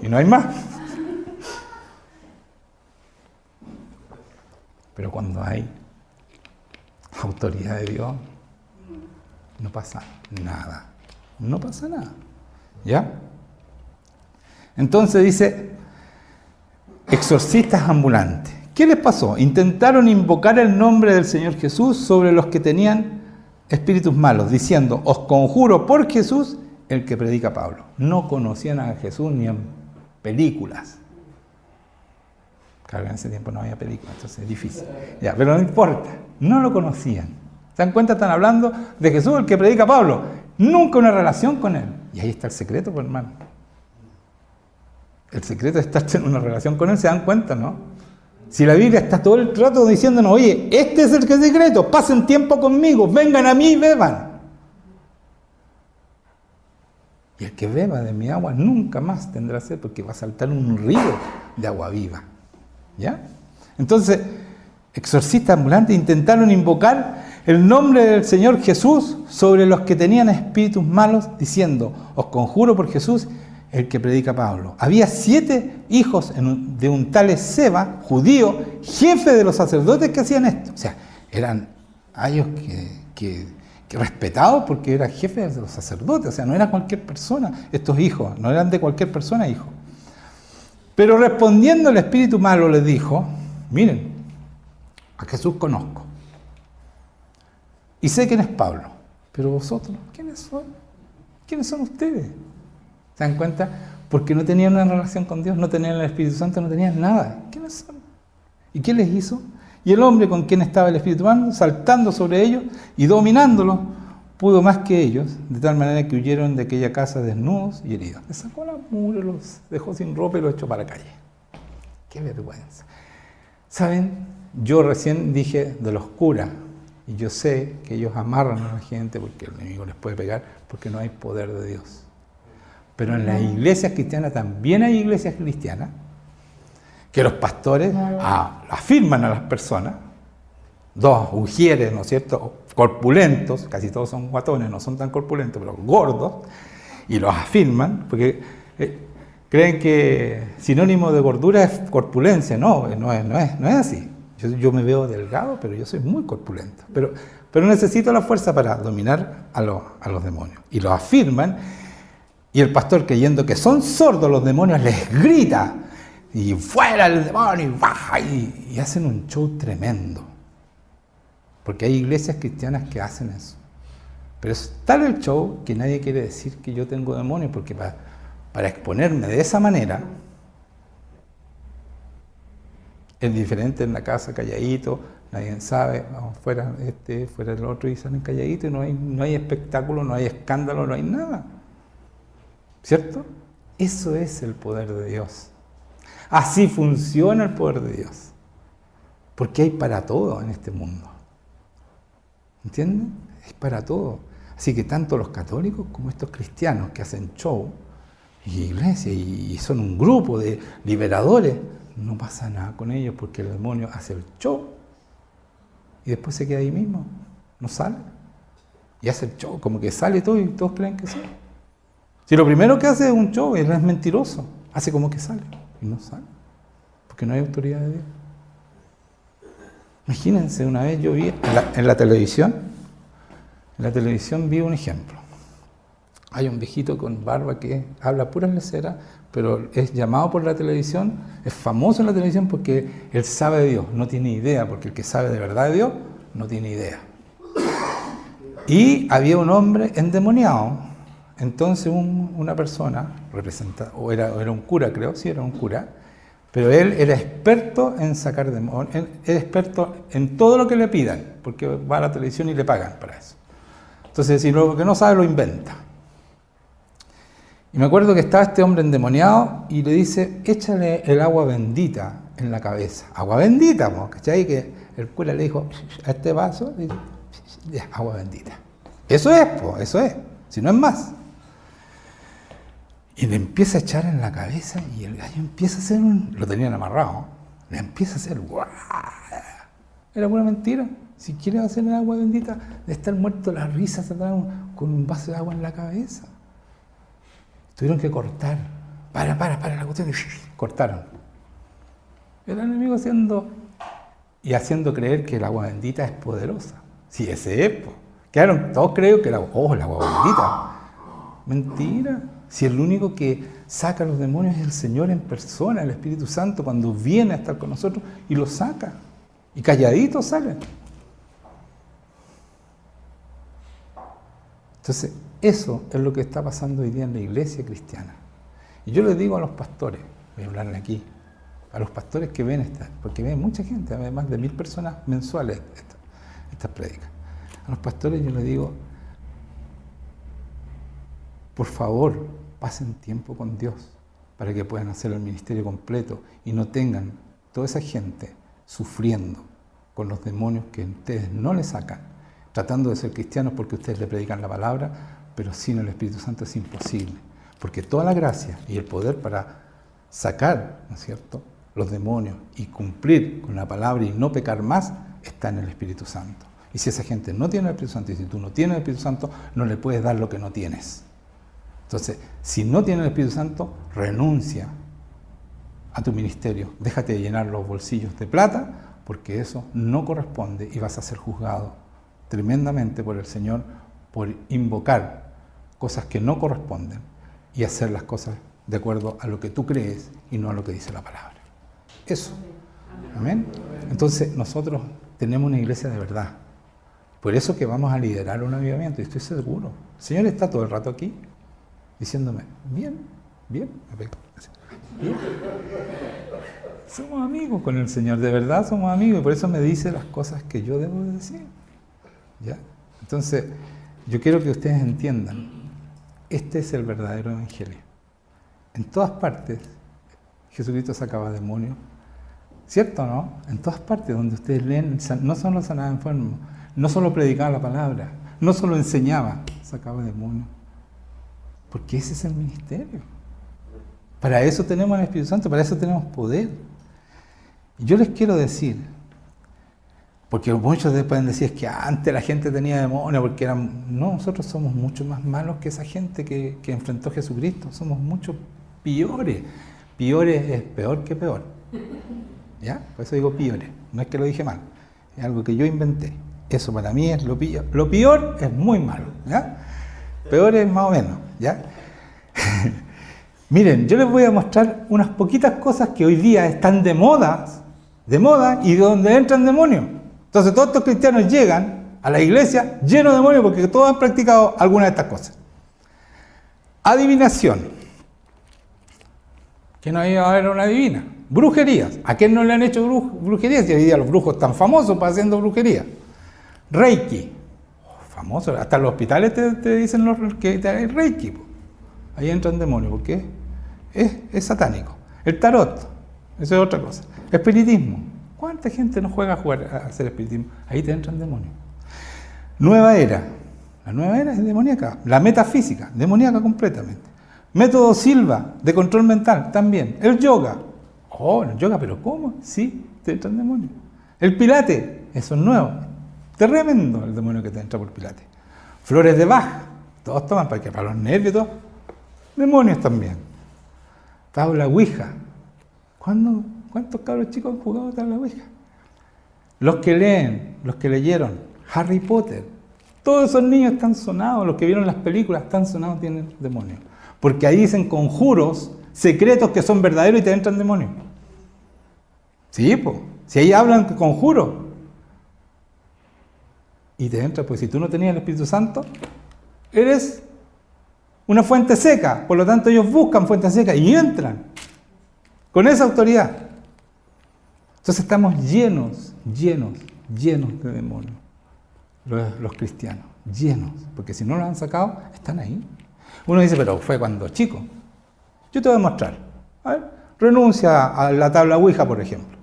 Speaker 2: Y no hay más. Pero cuando hay autoridad de Dios, no pasa nada. No pasa nada. ¿Ya? Entonces dice, exorcistas ambulantes. ¿Qué les pasó? Intentaron invocar el nombre del Señor Jesús sobre los que tenían espíritus malos, diciendo, os conjuro por Jesús, el que predica Pablo. No conocían a Jesús ni en películas. Claro, en ese tiempo no había películas, entonces es difícil. Ya, pero no importa, no lo conocían. ¿Se dan cuenta? Están hablando de Jesús, el que predica Pablo. Nunca una relación con él. Y ahí está el secreto, pues, hermano. El secreto es estar en una relación con él, ¿se dan cuenta, no? Si la Biblia está todo el rato diciéndonos, oye, este es el secreto, pasen tiempo conmigo, vengan a mí y beban. Y el que beba de mi agua nunca más tendrá sed, porque va a saltar un río de agua viva. ¿Ya? Entonces, exorcistas ambulantes intentaron invocar el nombre del Señor Jesús sobre los que tenían espíritus malos, diciendo, os conjuro por Jesús, el que predica Pablo. Había 7 hijos de un tal Esceva, judío, jefe de los sacerdotes que hacían esto. O sea, eran ellos que respetados porque era jefe de los sacerdotes. O sea, no era cualquier persona. Estos hijos no eran de cualquier persona, hijos. Pero respondiendo el espíritu malo les dijo, miren, a Jesús conozco. Y sé quién es Pablo. Pero vosotros, ¿quiénes son? ¿Quiénes son ustedes? ¿Se dan cuenta? Porque no tenían una relación con Dios, no tenían el Espíritu Santo, no tenían nada. ¿Quiénes son? ¿Y qué les hizo? Y el hombre con quien estaba el Espíritu Santo, saltando sobre ellos y dominándolos, pudo más que ellos, de tal manera que huyeron de aquella casa desnudos y heridos. Les sacó la mugre, los dejó sin ropa y los echó para la calle. ¡Qué vergüenza! ¿Saben? Yo recién dije de los curas, y yo sé que ellos amarran a la gente porque el enemigo les puede pegar, porque no hay poder de Dios. Pero en las iglesias cristianas también hay iglesias cristianas que los pastores afirman a las personas, dos ujieres, ¿no es cierto?, corpulentos, casi todos son guatones, no son tan corpulentos, pero gordos, y los afirman, porque creen que sinónimo de gordura es corpulencia. No es así. Yo me veo delgado, pero yo soy muy corpulento. Pero necesito la fuerza para dominar a los demonios. Y lo afirman, y el pastor, creyendo que son sordos los demonios, les grita, y fuera el demonio, y baja, y hacen un show tremendo. Porque hay iglesias cristianas que hacen eso. Pero es tal el show que nadie quiere decir que yo tengo demonios, porque para exponerme de esa manera, es diferente en la casa, calladito, nadie sabe, vamos fuera fuera el otro, y salen calladitos, y no hay espectáculo, no hay escándalo, no hay nada. ¿Cierto? Eso es el poder de Dios. Así funciona el poder de Dios. Porque hay para todo en este mundo. ¿Entienden? Es para todo. Así que tanto los católicos como estos cristianos que hacen show, y iglesia, y son un grupo de liberadores, no pasa nada con ellos porque el demonio hace el show y después se queda ahí mismo, no sale. Y hace el show, como que sale todo y todos creen que sí. Si lo primero que hace es un show, él es mentiroso, hace como que sale y no sale, porque no hay autoridad de Dios. Imagínense, una vez yo vi en la televisión vi un ejemplo. Hay un viejito con barba que habla pura lecera, pero es llamado por la televisión, es famoso en la televisión porque él sabe de Dios, no tiene idea, porque el que sabe de verdad de Dios no tiene idea. Y había un hombre endemoniado. Entonces una persona, o era un cura, creo, sí, era un cura, pero él era experto en sacar demonios, era experto en todo lo que le pidan, porque va a la televisión y le pagan para eso. Entonces, si lo que no sabe, lo inventa. Y me acuerdo que estaba este hombre endemoniado y le dice, échale el agua bendita en la cabeza. Agua bendita, ¿cachai? Que el cura le dijo, a este vaso, agua bendita. Eso es, si no es más. Y le empieza a echar en la cabeza y el gallo empieza a hacer lo tenían amarrado, le empieza a hacer, ¡guau! Era pura mentira. Si quiere hacer el agua bendita, de estar muerto la risa, se con un vaso de agua en la cabeza. Tuvieron que cortar. Para la cuestión. Cortaron. El enemigo haciendo creer que el agua bendita es poderosa. Sí, ese es. Quedaron todos creyendo que el agua bendita. Mentira. Si el único que saca a los demonios es el Señor en persona, el Espíritu Santo, cuando viene a estar con nosotros y los saca. Y calladitos salen. Entonces, eso es lo que está pasando hoy día en la iglesia cristiana. Y yo les digo a los pastores, voy a hablarle aquí, a los pastores que ven porque ven mucha gente, más de 1000 personas mensuales estas prédicas. A los pastores yo les digo, por favor, pasen tiempo con Dios para que puedan hacer el ministerio completo y no tengan toda esa gente sufriendo con los demonios que ustedes no le sacan, tratando de ser cristianos porque ustedes le predican la palabra, pero sin el Espíritu Santo es imposible, porque toda la gracia y el poder para sacar, ¿no es cierto?, los demonios y cumplir con la palabra y no pecar más, está en el Espíritu Santo. Y si esa gente no tiene el Espíritu Santo, y si tú no tienes el Espíritu Santo, no le puedes dar lo que no tienes. Entonces, si no tienes el Espíritu Santo, renuncia a tu ministerio, déjate de llenar los bolsillos de plata, porque eso no corresponde y vas a ser juzgado tremendamente por el Señor por invocar cosas que no corresponden y hacer las cosas de acuerdo a lo que tú crees y no a lo que dice la palabra. Eso. Amén. Entonces nosotros tenemos una iglesia de verdad. Por eso que vamos a liderar un avivamiento y estoy seguro. El Señor está todo el rato aquí diciéndome, bien. Somos amigos con el Señor, de verdad somos amigos y por eso me dice las cosas que yo debo de decir. ¿Ya? Entonces, yo quiero que ustedes entiendan, este es el verdadero evangelio. En todas partes, Jesucristo sacaba demonios, ¿cierto o no? En todas partes donde ustedes leen, no solo sanaba enfermos, no solo predicaba la palabra, no solo enseñaba, sacaba demonios. Porque ese es el ministerio. Para eso tenemos el Espíritu Santo, para eso tenemos poder. Y yo les quiero decir, porque muchos pueden decir es que antes la gente tenía demonios, porque eran... No, nosotros somos mucho más malos que esa gente que enfrentó a Jesucristo. Somos mucho peores. Peores es peor que peor. ¿Ya? Por eso digo peores. No es que lo dije mal. Es algo que yo inventé. Eso para mí es lo peor. Lo peor es muy malo. ¿Ya? Peor es más o menos. ¿Ya? Miren, yo les voy a mostrar unas poquitas cosas que hoy día están de moda y donde entran demonios. Entonces todos estos cristianos llegan a la iglesia llenos de demonios porque todos han practicado alguna de estas cosas. Adivinación. ¿Quién no iba a haber una adivina? Brujerías. ¿A quién no le han hecho brujerías? Y hoy día los brujos están famosos para haciendo brujería. Reiki. Famoso. Hasta en los hospitales te dicen que hay Reiki. Ahí entran demonios porque es satánico. El tarot. Eso es otra cosa. Espiritismo. ¿Cuánta gente no juega a hacer espiritismo? Ahí te entran demonios. Nueva era. La nueva era es demoníaca. La metafísica, demoníaca completamente. Método Silva, de control mental, también. El yoga. Oh, el yoga, ¿pero cómo? Sí, te entran demonios. El pilate, eso es nuevo. Tremendo el demonio que te entra por pilate. Flores de Bach. Todos toman para los nervios, todo. Demonios también. Tabla Ouija. ¿Cuántos cabros chicos han jugado tabla Ouija? Los que leen, los que leyeron Harry Potter, todos esos niños están sonados, los que vieron las películas están sonados, tienen demonios. Porque ahí dicen conjuros secretos que son verdaderos y te entran demonios. Sí, pues. Si ahí hablan conjuros y te entra, pues si tú no tenías el Espíritu Santo, eres una fuente seca. Por lo tanto, ellos buscan fuente seca y entran con esa autoridad. Entonces estamos llenos de demonios, los cristianos, llenos, porque si no los han sacado, están ahí. Uno dice, pero fue cuando chico. Yo te voy a mostrar. A ver, renuncia a la tabla Ouija, por ejemplo.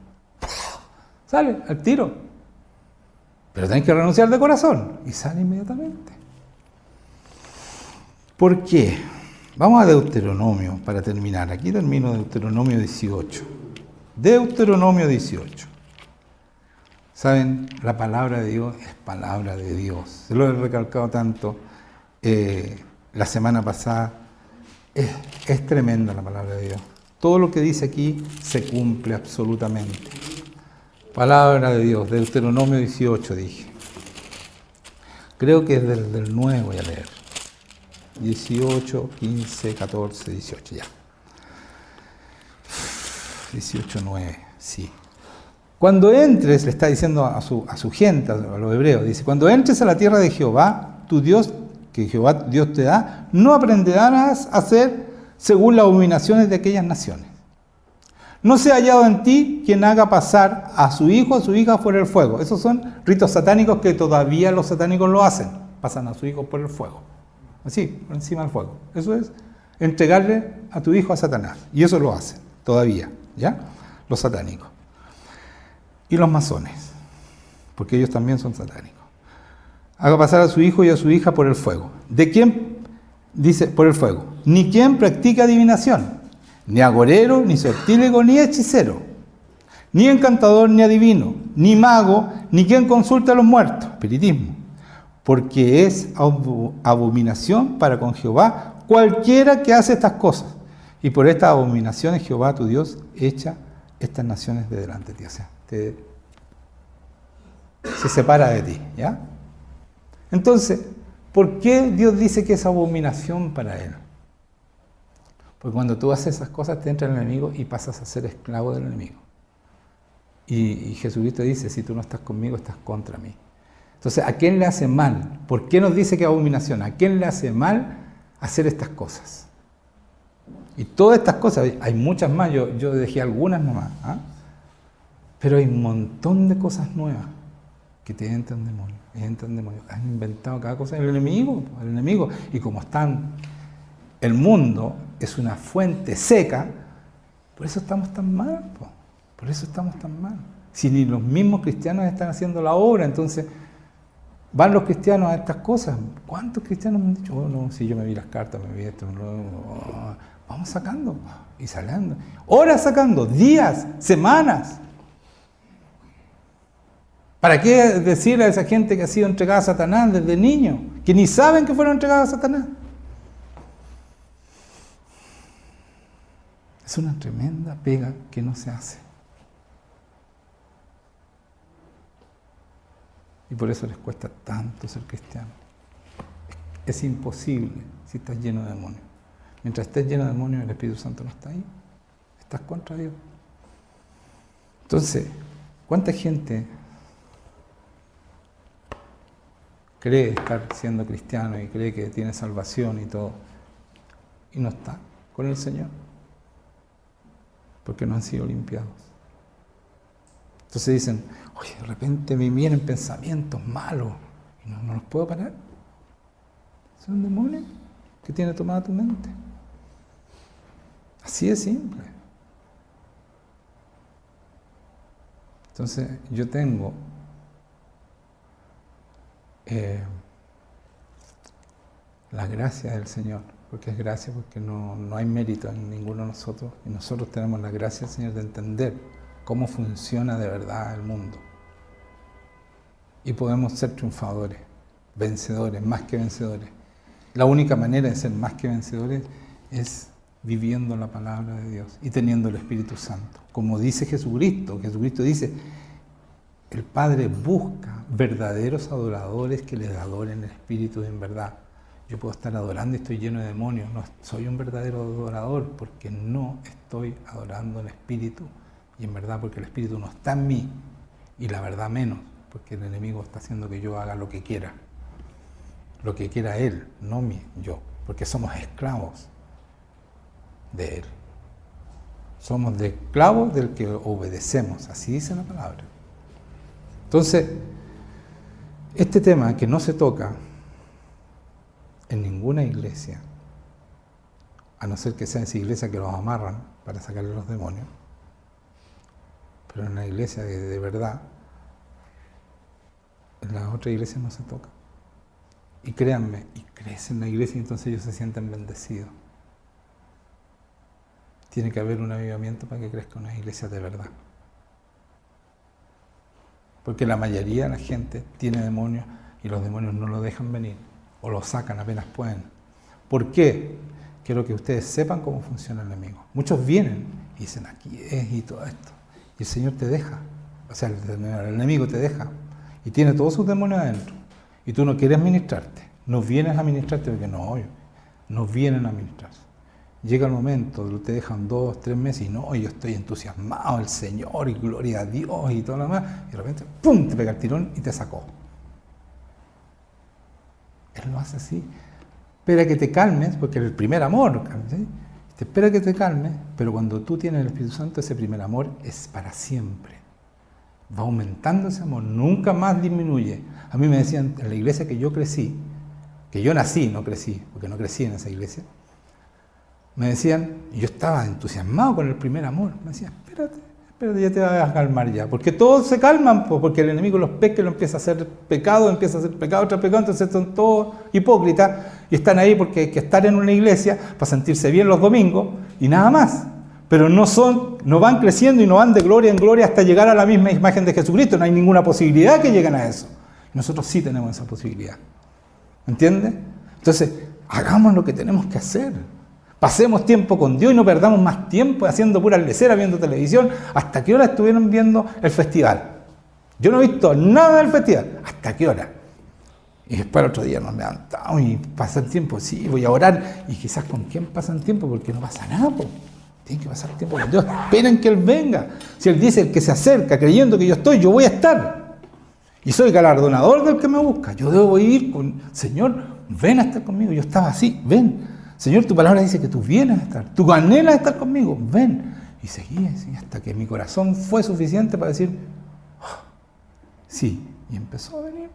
Speaker 2: Sale al tiro. Pero tenés que renunciar de corazón. Y sale inmediatamente. ¿Por qué? Vamos a Deuteronomio para terminar. Aquí termino Deuteronomio 18. Deuteronomio 18. ¿Saben? La palabra de Dios es palabra de Dios. Se lo he recalcado tanto la semana pasada. Es tremenda la palabra de Dios. Todo lo que dice aquí se cumple absolutamente. Palabra de Dios, Deuteronomio 18 dije. Creo que es del 9 voy a leer. 18, 15, 14, 18, ya. 18, 9, sí. Cuando entres, le está diciendo a su gente, a los hebreos, dice, cuando entres a la tierra de Jehová, tu Dios, que Jehová Dios te da, no aprenderás a hacer según las abominaciones de aquellas naciones. No sea hallado en ti quien haga pasar a su hijo o a su hija por el fuego. Esos son ritos satánicos que todavía los satánicos lo hacen. Pasan a su hijo por el fuego. Así, por encima del fuego. Eso es entregarle a tu hijo a Satanás. Y eso lo hacen todavía, ¿ya? Los satánicos. Y los masones, porque ellos también son satánicos. Haga pasar a su hijo y a su hija por el fuego. ¿De quién? Dice, por el fuego. Ni quien practica adivinación, ni agorero, ni sortílego, ni hechicero, ni encantador, ni adivino, ni mago, ni quien consulta a los muertos, espiritismo, porque es abominación para con Jehová cualquiera que hace estas cosas. Y por estas abominaciones Jehová tu Dios echa estas naciones de delante de ti. O sea, se separa de ti, ¿ya? Entonces, ¿por qué Dios dice que es abominación para Él? Porque cuando tú haces esas cosas te entra el enemigo y pasas a ser esclavo del enemigo. Y Jesucristo dice, si tú no estás conmigo, estás contra mí. Entonces, ¿a quién le hace mal? ¿Por qué nos dice que es abominación? ¿A quién le hace mal hacer estas cosas? Y todas estas cosas, hay muchas más, yo dejé algunas nomás, ¿ah? Pero hay un montón de cosas nuevas que te entran demonios, han inventado cada cosa, el enemigo. Y como el mundo es una fuente seca, por eso estamos tan mal, Si ni los mismos cristianos están haciendo la obra, entonces van los cristianos a estas cosas. ¿Cuántos cristianos me han dicho, no, si yo me vi las cartas, me vi esto, vamos sacando y saliendo, horas sacando, días, semanas, ¿Para qué decirle a esa gente que ha sido entregada a Satanás desde niño? Que ni saben que fueron entregados a Satanás. Es una tremenda pega que no se hace. Y por eso les cuesta tanto ser cristiano. Es imposible si estás lleno de demonios. Mientras estés lleno de demonios, el Espíritu Santo no está ahí. Estás contra Dios. Entonces, ¿cuánta gente cree estar siendo cristiano y cree que tiene salvación y todo, y no está con el Señor? Porque no han sido limpiados. Entonces dicen, oye, de repente me vienen pensamientos malos y no los puedo parar. Son demonios que tiene tomada tu mente. Así de simple. Entonces yo tengo la gracia del Señor, porque es gracia, porque no hay mérito en ninguno de nosotros, y nosotros tenemos la gracia del Señor de entender cómo funciona de verdad el mundo. Y podemos ser triunfadores, vencedores, más que vencedores. La única manera de ser más que vencedores es viviendo la palabra de Dios y teniendo el Espíritu Santo. Como dice Jesucristo, Jesucristo dice, el Padre busca verdaderos adoradores que le adoren el Espíritu en verdad. Yo puedo estar adorando y estoy lleno de demonios, no soy un verdadero adorador porque no estoy adorando en espíritu y en verdad, porque el Espíritu no está en mí y la verdad menos, porque el enemigo está haciendo que yo haga lo que quiera él, no yo, porque somos esclavos de él. Somos esclavos del que obedecemos, así dice la palabra. Entonces, este tema que no se toca en ninguna iglesia, a no ser que sea esa iglesia que los amarran para sacarle los demonios, pero en la iglesia de verdad, en las otras iglesias no se toca. Y créanme, y crecen en la iglesia y entonces ellos se sienten bendecidos. Tiene que haber un avivamiento para que crezca una iglesia de verdad. Porque la mayoría de la gente tiene demonios y los demonios no lo dejan venir o lo sacan apenas pueden. ¿Por qué? Quiero que ustedes sepan cómo funciona el enemigo. Muchos vienen y dicen, aquí es y todo esto. Y el Señor te deja. O sea, el enemigo te deja. Y tiene todos sus demonios adentro. Y tú no quieres ministrarte. No vienes a ministrarte porque no vienen a ministrarse. Llega el momento, te dejan 2, 3 meses y no, yo estoy entusiasmado, el Señor y gloria a Dios y todo lo demás. Y de repente, ¡pum!, te pega el tirón y te sacó. Él lo hace así. Espera que te calmes, porque es el primer amor, ¿sí? Te espera que te calmes, pero cuando tú tienes el Espíritu Santo, ese primer amor es para siempre. Va aumentando ese amor, nunca más disminuye. A mí me decían en la iglesia que yo crecí, que yo nací, no crecí, porque no crecí en esa iglesia, me decían, y yo estaba entusiasmado con el primer amor, me decían, espérate, ya te vas a calmar ya, porque todos se calman, porque el enemigo los pesca y lo empieza a hacer pecado tras pecado, entonces son todos hipócritas y están ahí porque hay que estar en una iglesia para sentirse bien los domingos y nada más, pero no van creciendo y no van de gloria en gloria hasta llegar a la misma imagen de Jesucristo, no hay ninguna posibilidad que lleguen a eso. Nosotros sí tenemos esa posibilidad, ¿entiendes? Entonces, hagamos lo que tenemos que hacer. Pasemos tiempo con Dios y no perdamos más tiempo haciendo puras leceras, viendo televisión. ¿Hasta qué hora estuvieron viendo el festival? Yo no he visto nada del festival. ¿Hasta qué hora? Y después el otro día nos levantamos y pasan tiempo. Sí, voy a orar. Y quizás con quién pasan tiempo, porque no pasa nada. Tienen que pasar tiempo con Dios. Esperen que Él venga. Si Él dice, el que se acerca creyendo que yo estoy, yo voy a estar. Y soy galardonador del que me busca. Yo debo ir con, Señor, ven a estar conmigo. Yo estaba así, ven. Señor, tu palabra dice que tú vienes a estar, tú anhelas estar conmigo, ven. Y seguí así hasta que mi corazón fue suficiente para decir, oh, sí, y empezó a venir.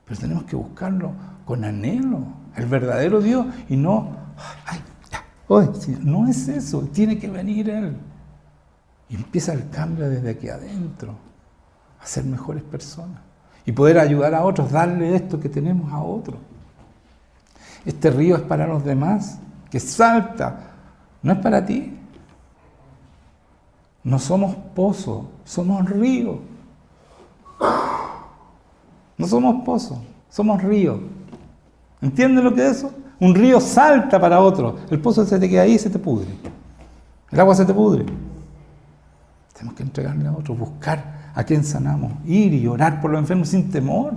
Speaker 2: Pero tenemos que buscarlo con anhelo, el verdadero Dios, y no, ay, ya, oye, Señor, no es eso, tiene que venir Él. Y empieza el cambio desde aquí adentro, a ser mejores personas, y poder ayudar a otros, darle esto que tenemos a otros. Este río es para los demás, que salta, no es para ti. No somos pozos, somos ríos. No somos pozos, somos ríos. ¿Entienden lo que es eso? Un río salta para otro. El pozo se te queda ahí y se te pudre. El agua se te pudre. Tenemos que entregarle a otro, buscar a quien sanamos, ir y orar por los enfermos sin temor.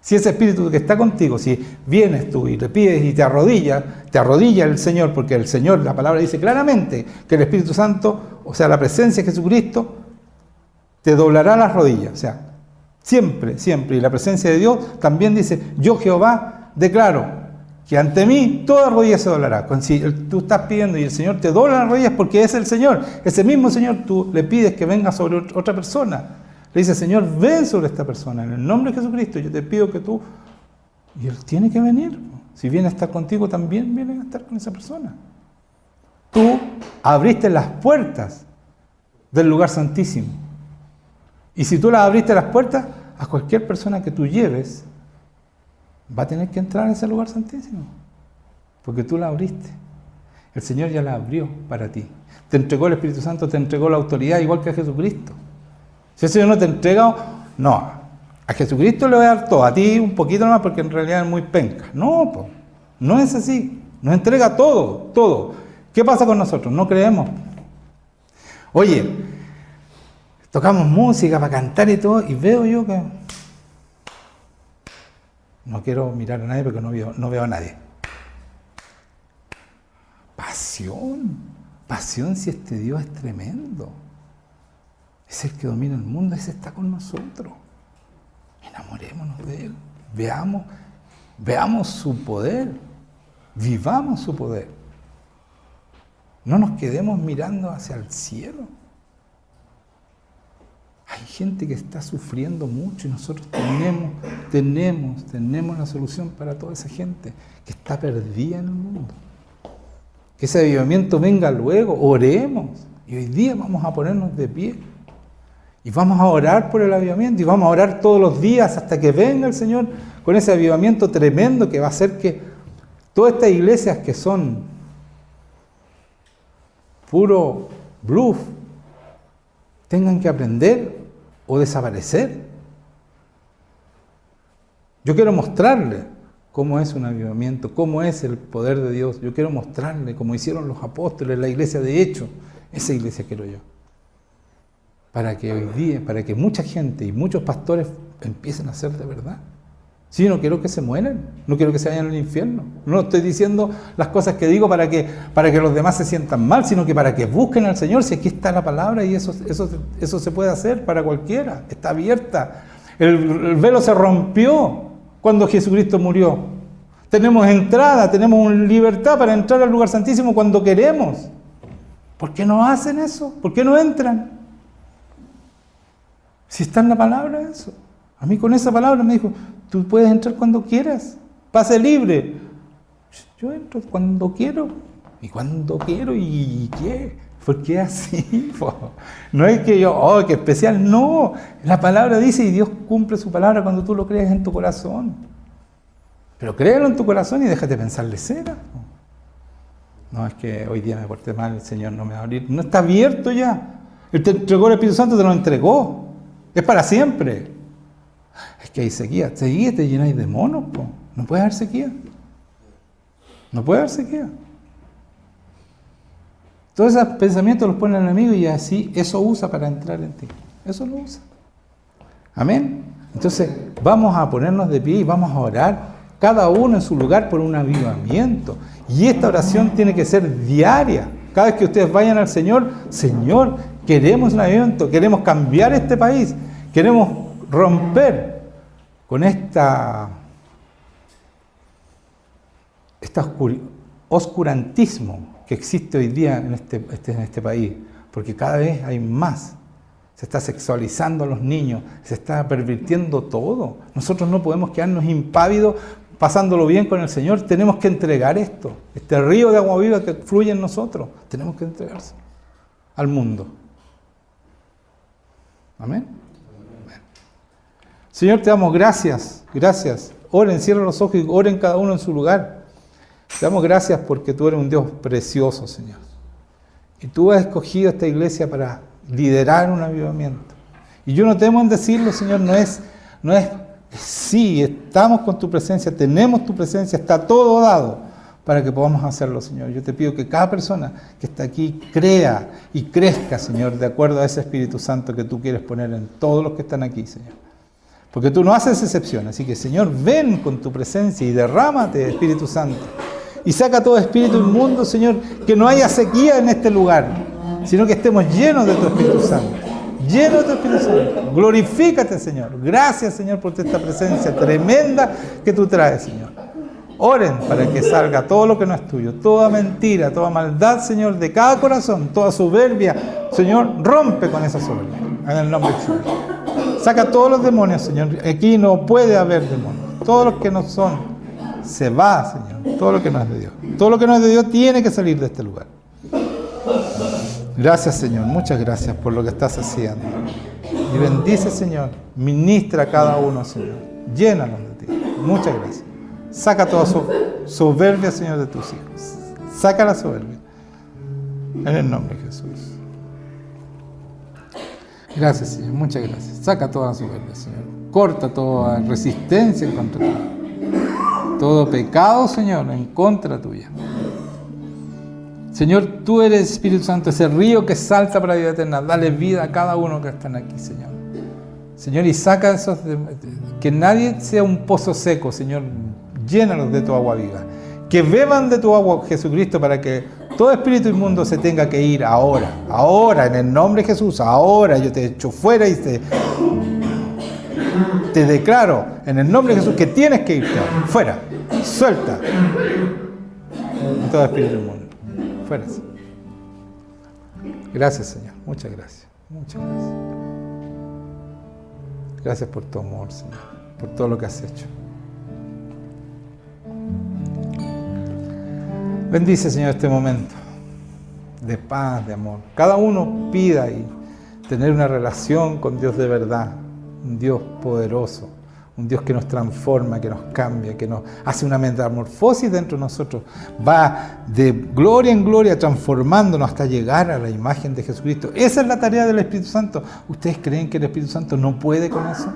Speaker 2: Si ese espíritu que está contigo, si vienes tú y le pides y te arrodilla el Señor, porque el Señor, la palabra dice claramente que el Espíritu Santo, o sea, la presencia de Jesucristo, te doblará las rodillas. O sea, siempre, siempre. Y la presencia de Dios también dice, yo Jehová declaro que ante mí toda rodilla se doblará. Cuando si tú estás pidiendo y el Señor te dobla las rodillas porque es el Señor, ese mismo Señor tú le pides que venga sobre otra persona. Le dice, Señor, ven sobre esta persona. En el nombre de Jesucristo yo te pido que tú... Y Él tiene que venir. Si viene a estar contigo, también viene a estar con esa persona. Tú abriste las puertas del lugar santísimo. Y si tú las abriste las puertas, a cualquier persona que tú lleves, va a tener que entrar a ese lugar santísimo. Porque tú la abriste. El Señor ya la abrió para ti. Te entregó el Espíritu Santo, te entregó la autoridad, igual que a Jesucristo. Si el Señor no te entrega, no, a Jesucristo le voy a dar todo, a ti un poquito nomás porque en realidad es muy penca. No, pues, no es así, nos entrega todo, todo. ¿Qué pasa con nosotros? No creemos. Oye, tocamos música para cantar y todo, y veo yo que... No quiero mirar a nadie porque no veo a nadie. Pasión si este Dios es tremendo. Es el que domina el mundo, ese está con nosotros. Enamorémonos de Él. Veamos su poder. Vivamos su poder. No nos quedemos mirando hacia el cielo. Hay gente que está sufriendo mucho y nosotros tenemos la solución para toda esa gente que está perdida en el mundo. Que ese avivamiento venga luego, oremos. Y hoy día vamos a ponernos de pie. Y vamos a orar por el avivamiento y vamos a orar todos los días hasta que venga el Señor con ese avivamiento tremendo que va a hacer que todas estas iglesias que son puro bluff tengan que aprender o desaparecer. Yo quiero mostrarle cómo es un avivamiento, cómo es el poder de Dios. Yo quiero mostrarle cómo hicieron los apóstoles, la iglesia de hecho. Esa iglesia quiero yo. Para que hoy día, para que mucha gente y muchos pastores empiecen a hacer de verdad. Sí, yo no quiero que se mueran, no quiero que se vayan al infierno. No estoy diciendo las cosas que digo para que los demás se sientan mal, sino que para que busquen al Señor, si aquí está la palabra y eso se puede hacer para cualquiera, está abierta. El velo se rompió cuando Jesucristo murió. Tenemos entrada, tenemos libertad para entrar al lugar santísimo cuando queremos. ¿Por qué no hacen eso? ¿Por qué no entran? Si está en la palabra eso. A mí con esa palabra me dijo, tú puedes entrar cuando quieras, pase libre. Yo entro cuando quiero, y cuando quiero, y qué, ¿por qué así? No es que yo, oh, qué especial, no. La palabra dice y Dios cumple su palabra cuando tú lo crees en tu corazón. Pero créelo en tu corazón y déjate pensarle cera. No, es que hoy día me porté mal, el Señor no me va a abrir. No está abierto ya. Él te entregó el Espíritu Santo, te lo entregó. Es para siempre. Es que hay sequía. Sequía te llenáis de monos, po. No puede haber sequía. No puede haber sequía. Todos esos pensamientos los pone el enemigo y así eso usa para entrar en ti. Eso lo usa. Amén. Entonces vamos a ponernos de pie y vamos a orar cada uno en su lugar por un avivamiento. Y esta oración tiene que ser diaria. Cada vez que ustedes vayan al Señor, Señor, queremos un avivamiento, queremos cambiar este país, queremos romper con oscurantismo que existe hoy día en este país, porque cada vez hay más. Se está sexualizando a los niños, se está pervirtiendo todo. Nosotros no podemos quedarnos impávidos pasándolo bien con el Señor. Tenemos que entregar esto, este río de agua viva que fluye en nosotros. Tenemos que entregarse al mundo. Amén. Bueno. Señor, te damos gracias, gracias. Oren, cierren los ojos y oren cada uno en su lugar. Te damos gracias porque tú eres un Dios precioso, Señor. Y tú has escogido esta iglesia para liderar un avivamiento. Y yo no temo en decirlo, Señor, no es Sí, estamos con tu presencia, tenemos tu presencia, está todo dado para que podamos hacerlo, Señor. Yo te pido que cada persona que está aquí crea y crezca, Señor, de acuerdo a ese Espíritu Santo que tú quieres poner en todos los que están aquí, Señor. Porque tú no haces excepción, así que, Señor, ven con tu presencia y derrámate, Espíritu Santo. Y saca todo espíritu inmundo, Señor, que no haya sequía en este lugar, sino que estemos llenos de tu Espíritu Santo. Llenos de tu Espíritu Santo. Glorifícate, Señor. Gracias, Señor, por esta presencia tremenda que tú traes, Señor. Oren para que salga todo lo que no es tuyo, toda mentira, toda maldad, Señor, de cada corazón, toda soberbia. Señor, rompe con esa soberbia, en el nombre de Jesús. Saca todos los demonios, Señor. Aquí no puede haber demonios. Todos los que no son, se va, Señor. Todo lo que no es de Dios. Todo lo que no es de Dios tiene que salir de este lugar. Gracias, Señor. Muchas gracias por lo que estás haciendo. Y bendice, Señor. Ministra a cada uno, Señor. Llénanos de ti. Muchas gracias. Saca toda soberbia, Señor, de tus hijos. Saca la soberbia. En el nombre de Jesús. Gracias, Señor. Muchas gracias. Saca toda la soberbia, Señor. Corta toda resistencia en contra tuya. Todo pecado, Señor, en contra tuya. Señor, tú eres, Espíritu Santo, ese río que salta para la vida eterna. Dale vida a cada uno que están aquí, Señor. Señor, y saca esos... que nadie sea un pozo seco, Señor. Llénalos de tu agua viva. Que beban de tu agua, Jesucristo, para que todo espíritu inmundo se tenga que ir ahora. Ahora, en el nombre de Jesús. Ahora yo te echo fuera y te declaro, en el nombre de Jesús, que tienes que irte ahora. Fuera. Suelta. Todo espíritu inmundo. Fuera. Gracias, Señor. Muchas gracias. Muchas gracias. Gracias por tu amor, Señor. Por todo lo que has hecho. Bendice, Señor, este momento de paz, de amor. Cada uno pida y tener una relación con Dios de verdad. Un Dios poderoso. Un Dios que nos transforma, que nos cambia, que nos hace una metamorfosis dentro de nosotros. Va de gloria en gloria transformándonos hasta llegar a la imagen de Jesucristo. Esa es la tarea del Espíritu Santo. ¿Ustedes creen que el Espíritu Santo no puede con eso?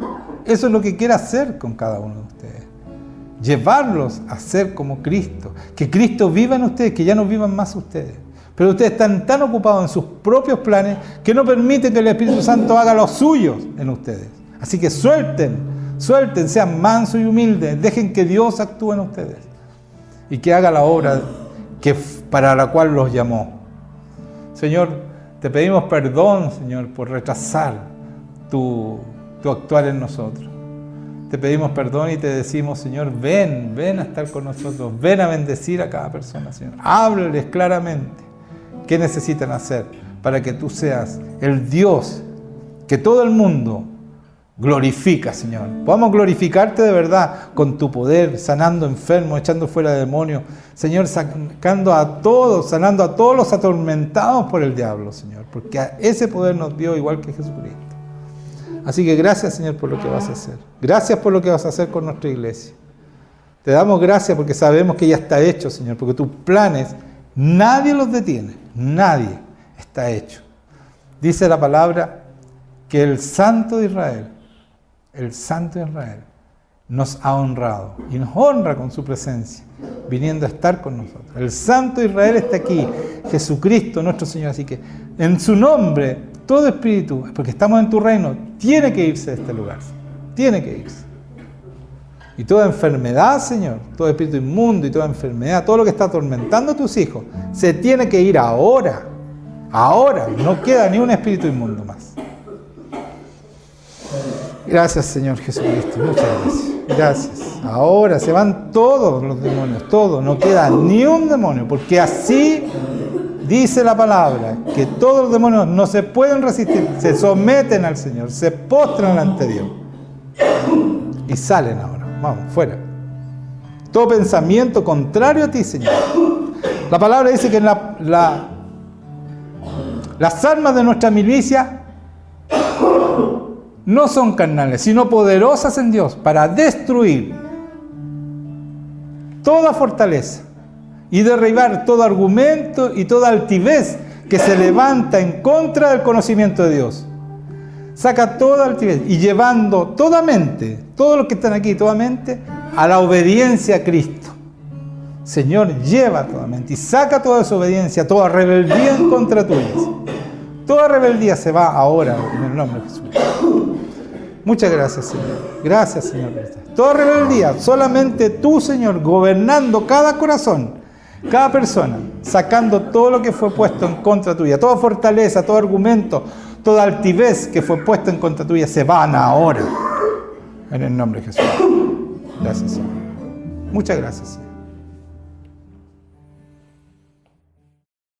Speaker 2: Eso es lo que quiere hacer con cada uno de ustedes. Llevarlos a ser como Cristo. Que Cristo viva en ustedes, que ya no vivan más ustedes. Pero ustedes están tan ocupados en sus propios planes que no permiten que el Espíritu Santo haga los suyos en ustedes. Así que suelten, sean mansos y humildes, dejen que Dios actúe en ustedes y que haga la obra para la cual los llamó. Señor, te pedimos perdón, Señor, por retrasar tu actuar en nosotros. Te pedimos perdón y te decimos, Señor, ven a estar con nosotros, ven a bendecir a cada persona, Señor. Háblales claramente qué necesitan hacer para que tú seas el Dios que todo el mundo glorifica, Señor. Podamos glorificarte de verdad con tu poder, sanando enfermos, echando fuera demonios, Señor, sanando a todos los atormentados por el diablo, Señor, porque ese poder nos dio igual que Jesucristo. Así que gracias, Señor, por lo que vas a hacer. Gracias por lo que vas a hacer con nuestra iglesia. Te damos gracias porque sabemos que ya está hecho, Señor, porque tus planes nadie los detiene, nadie está hecho. Dice la palabra que el Santo de Israel, nos ha honrado y nos honra con su presencia, viniendo a estar con nosotros. El Santo de Israel está aquí, Jesucristo nuestro Señor. Así que en su nombre, todo espíritu, porque estamos en tu reino, tiene que irse de este lugar. Tiene que irse. Y toda enfermedad, Señor, todo espíritu inmundo y toda enfermedad, todo lo que está atormentando a tus hijos, se tiene que ir ahora. Ahora, no queda ni un espíritu inmundo más. Gracias, Señor Jesucristo, muchas gracias. Gracias. Ahora se van todos los demonios, todos, no queda ni un demonio, porque así dice la palabra, que todos los demonios no se pueden resistir, se someten al Señor, se postran ante Dios y salen ahora. Vamos, fuera. Todo pensamiento contrario a ti, Señor. La palabra dice que las armas de nuestra milicia no son carnales, sino poderosas en Dios para destruir toda fortaleza y derribar todo argumento y toda altivez que se levanta en contra del conocimiento de Dios. Saca toda altivez y llevando toda mente, todos los que están aquí, toda mente, a la obediencia a Cristo. Señor, lleva toda mente y saca toda desobediencia, toda rebeldía en contra tuya. Toda rebeldía se va ahora en el nombre de Jesús. Muchas gracias, Señor. Gracias, Señor. Toda rebeldía, solamente tú, Señor, gobernando cada corazón, cada persona, sacando todo lo que fue puesto en contra tuya, toda fortaleza, todo argumento, toda altivez que fue puesta en contra tuya, se van ahora. En el nombre de Jesús. Gracias, Señor. Muchas gracias, Señor.